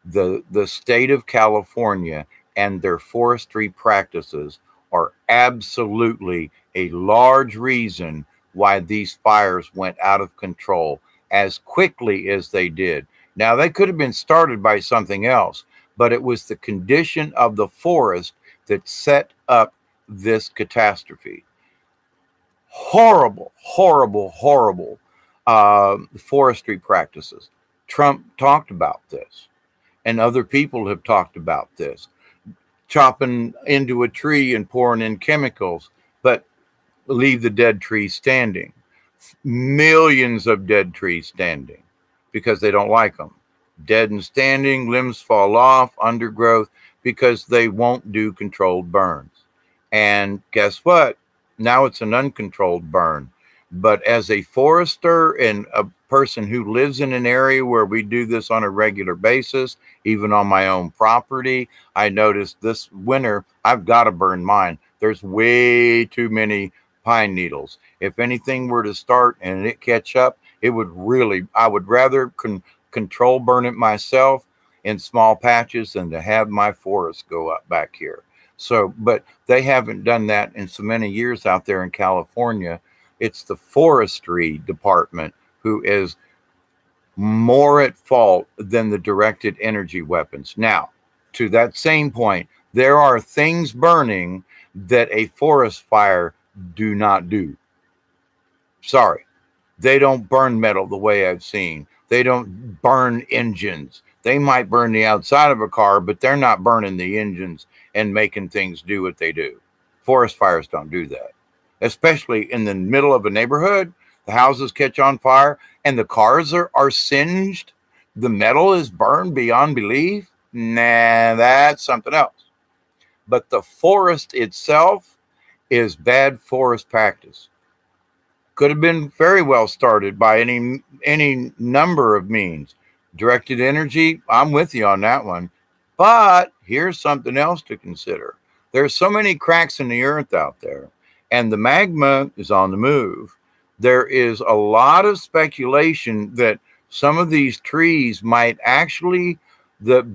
The state of California and their forestry practices are absolutely a large reason why these fires went out of control as quickly as they did. Now, they could have been started by something else, but it was the condition of the forest that set up this catastrophe. Horrible, horrible, horrible forestry practices. Trump talked about this, and other people have talked about this. Chopping into a tree and pouring in chemicals, but leave the dead tree standing. Millions of dead trees standing because they don't like them. Dead and standing, limbs fall off, undergrowth, because they won't do controlled burns. And guess what? Now it's an uncontrolled burn. But as a forester and a person who lives in an area where we do this on a regular basis, even on my own property, I noticed this winter I've got to burn mine. There's way too many pine needles. If anything were to start and it catch up, it would really, I would rather control burn it myself in small patches than to have my forest go up back here. So, but they haven't done that in so many years out there in California. It's the forestry department who is more at fault than the directed energy weapons. Now, to that same point, there are things burning that a forest fire do not do. Sorry, they don't burn metal the way I've seen. They don't burn engines. They might burn the outside of a car, but they're not burning the engines and making things do what they do. Forest fires don't do that, especially in the middle of a neighborhood. The houses catch on fire and the cars are singed. The metal is burned beyond belief. Nah, that's something else. But the forest itself is bad forest practice. Could have been very well started by any number of means. Directed energy, I'm with you on that one. But here's something else to consider. There's so many cracks in the earth out there, and the magma is on the move. There is a lot of speculation that some of these trees might actually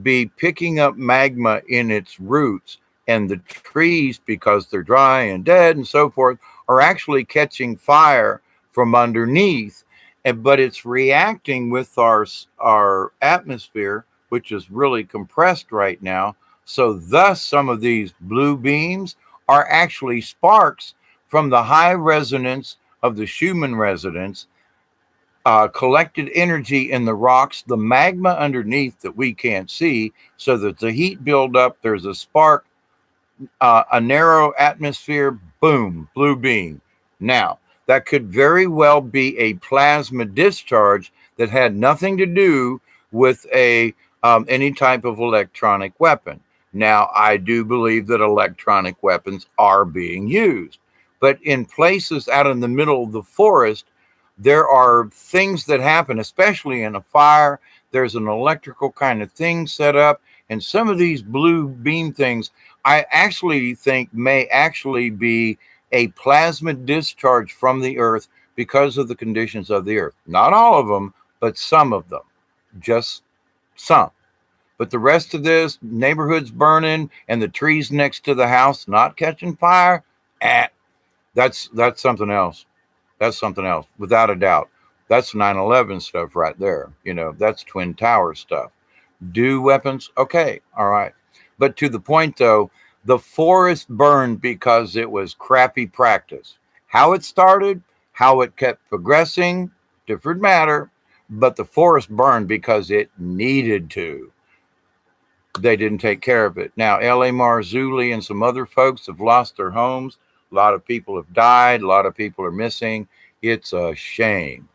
be picking up magma in its roots, and the trees, because they're dry and dead and so forth, are actually catching fire from underneath, but it's reacting with our atmosphere, which is really compressed right now. So thus some of these blue beams are actually sparks from the high resonance of the Schumann resonance, collected energy in the rocks, the magma underneath that we can't see, so that the heat buildup, there's a spark, a narrow atmosphere, boom, blue beam. Now, that could very well be a plasma discharge that had nothing to do with any type of electronic weapon. Now, I do believe that electronic weapons are being used, but in places out in the middle of the forest, there are things that happen, especially in a fire. There's an electrical kind of thing set up, and some of these blue beam things I actually think may actually be a plasma discharge from the earth because of the conditions of the earth. Not all of them, but some of them. Just some. But the rest of this, neighborhoods burning and the trees next to the house not catching fire, eh, that's something else. That's something else, without a doubt. That's 9/11 stuff right there. That's Twin Towers stuff. Do weapons? Okay, all right. But to the point though, the forest burned because it was crappy practice. How it started, how it kept progressing, different matter. But the forest burned because it needed to. They didn't take care of it. Now, L.A. Marzulli and some other folks have lost their homes. A lot of people have died. A lot of people are missing. It's a shame.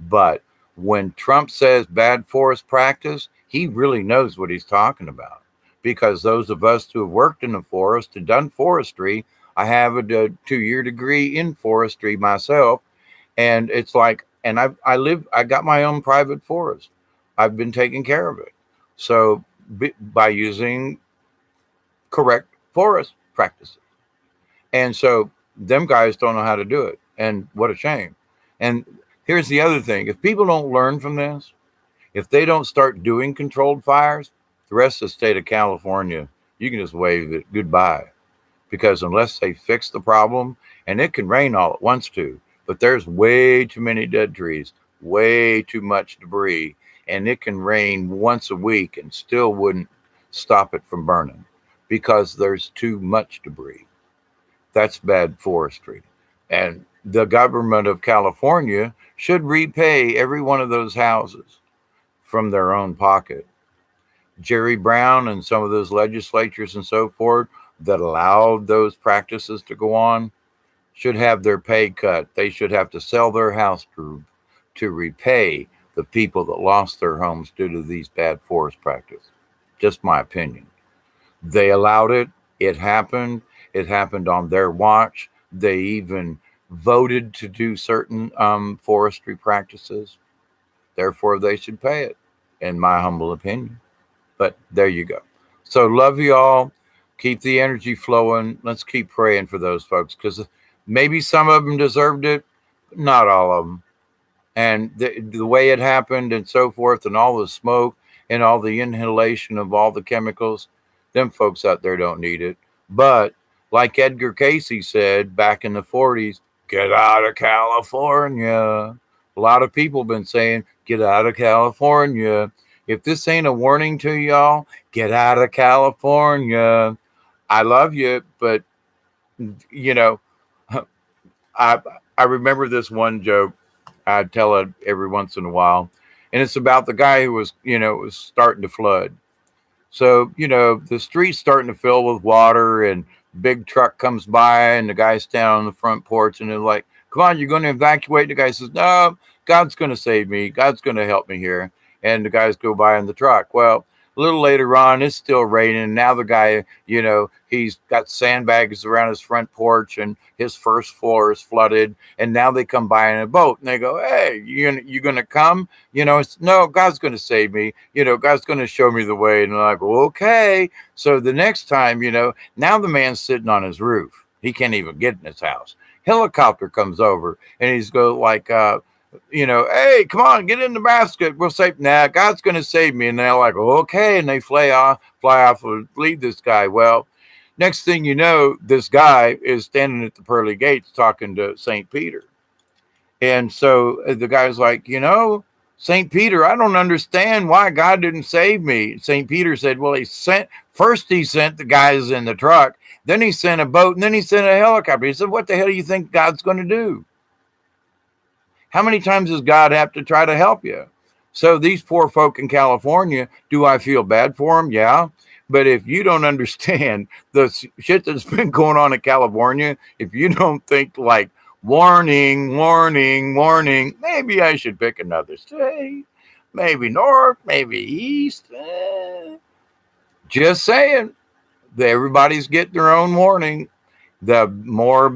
But when Trump says bad forest practice, he really knows what he's talking about. Because those of us who have worked in the forest and done forestry, I have a 2-year degree in forestry myself. And it's like, and I got my own private forest. I've been taking care of it. So by using correct forest practices. And so them guys don't know how to do it. And what a shame. And here's the other thing. If people don't learn from this, if they don't start doing controlled fires, the rest of the state of California, you can just wave it goodbye. Because unless they fix the problem, and it can rain all at once too, but there's way too many dead trees, way too much debris, and it can rain once a week and still wouldn't stop it from burning because there's too much debris. That's bad forestry. And the government of California should repay every one of those houses from their own pocket. Jerry Brown and some of those legislatures and so forth that allowed those practices to go on should have their pay cut. They should have to sell their house to repay the people that lost their homes due to these bad forest practices. Just my opinion. They allowed it. It happened. It happened on their watch. They even voted to do certain forestry practices. Therefore, they should pay it, in my humble opinion. But there you go. So love you all. Keep the energy flowing. Let's keep praying for those folks because maybe some of them deserved it, but not all of them. And the way it happened and so forth and all the smoke and all the inhalation of all the chemicals, them folks out there don't need it. But like Edgar Casey said back in the 40s, get out of California. A lot of people have been saying, get out of California. If this ain't a warning to y'all, get out of California. I love you, but, I remember this one joke. I tell it every once in a while. And it's about the guy who was, it was starting to flood. So, the street's starting to fill with water and big truck comes by and the guy's standing on the front porch and they're like, come on, you're going to evacuate? The guy says, no, God's going to save me. God's going to help me here. And the guys go by in the truck. Well, a little later on, it's still raining. Now the guy, he's got sandbags around his front porch and his first floor is flooded. And now they come by in a boat and they go, hey, you going to come? It's, no, God's going to save me. God's going to show me the way. And they're like, well, okay. So the next time, now the man's sitting on his roof. He can't even get in his house. Helicopter comes over and he's go like, hey, come on, get in the basket. We'll say, nah, God's going to save me. And they're like, okay. And they fly off and leave this guy. Well, next thing you know, this guy is standing at the pearly gates talking to St. Peter. And so the guy's like, St. Peter, I don't understand why God didn't save me. St. Peter said, well, he sent the guys in the truck. Then he sent a boat and then he sent a helicopter. He said, what the hell do you think God's going to do? How many times does God have to try to help you? So these poor folk in California, do I feel bad for them? Yeah. But if you don't understand the shit that's been going on in California, if you don't think like, warning, warning, warning, maybe I should pick another state, maybe north, maybe east. Just saying, everybody's getting their own warning. The more,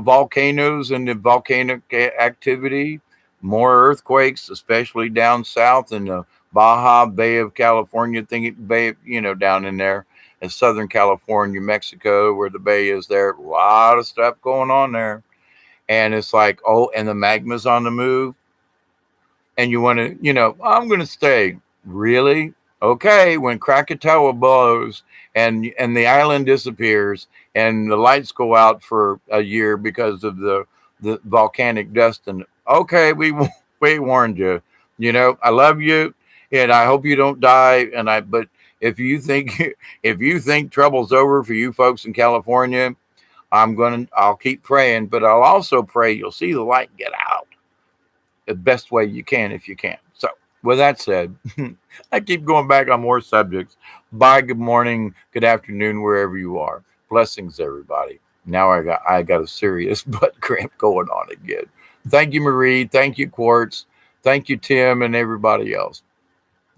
volcanoes and the volcanic activity, more earthquakes, especially down south in the Baja Bay of California, down in there. in Southern California, Mexico, where the bay is there. A lot of stuff going on there. And it's like, oh, and the magma's on the move. And you want to, I'm going to stay. Really? Okay. When Krakatoa blows and the island disappears and the lights go out for a year because of the volcanic dust, and okay, we warned you. I love you, and I hope you don't die. But if you think if you think trouble's over for you folks in California, I'll keep praying, but I'll also pray you'll see the light get out the best way you can if you can. So with that said, I keep going back on more subjects. Bye, good morning, good afternoon, wherever you are. Blessings, everybody. Now I got a serious butt cramp going on again. Thank you, Marie. Thank you, Quartz. Thank you, Tim, and everybody else.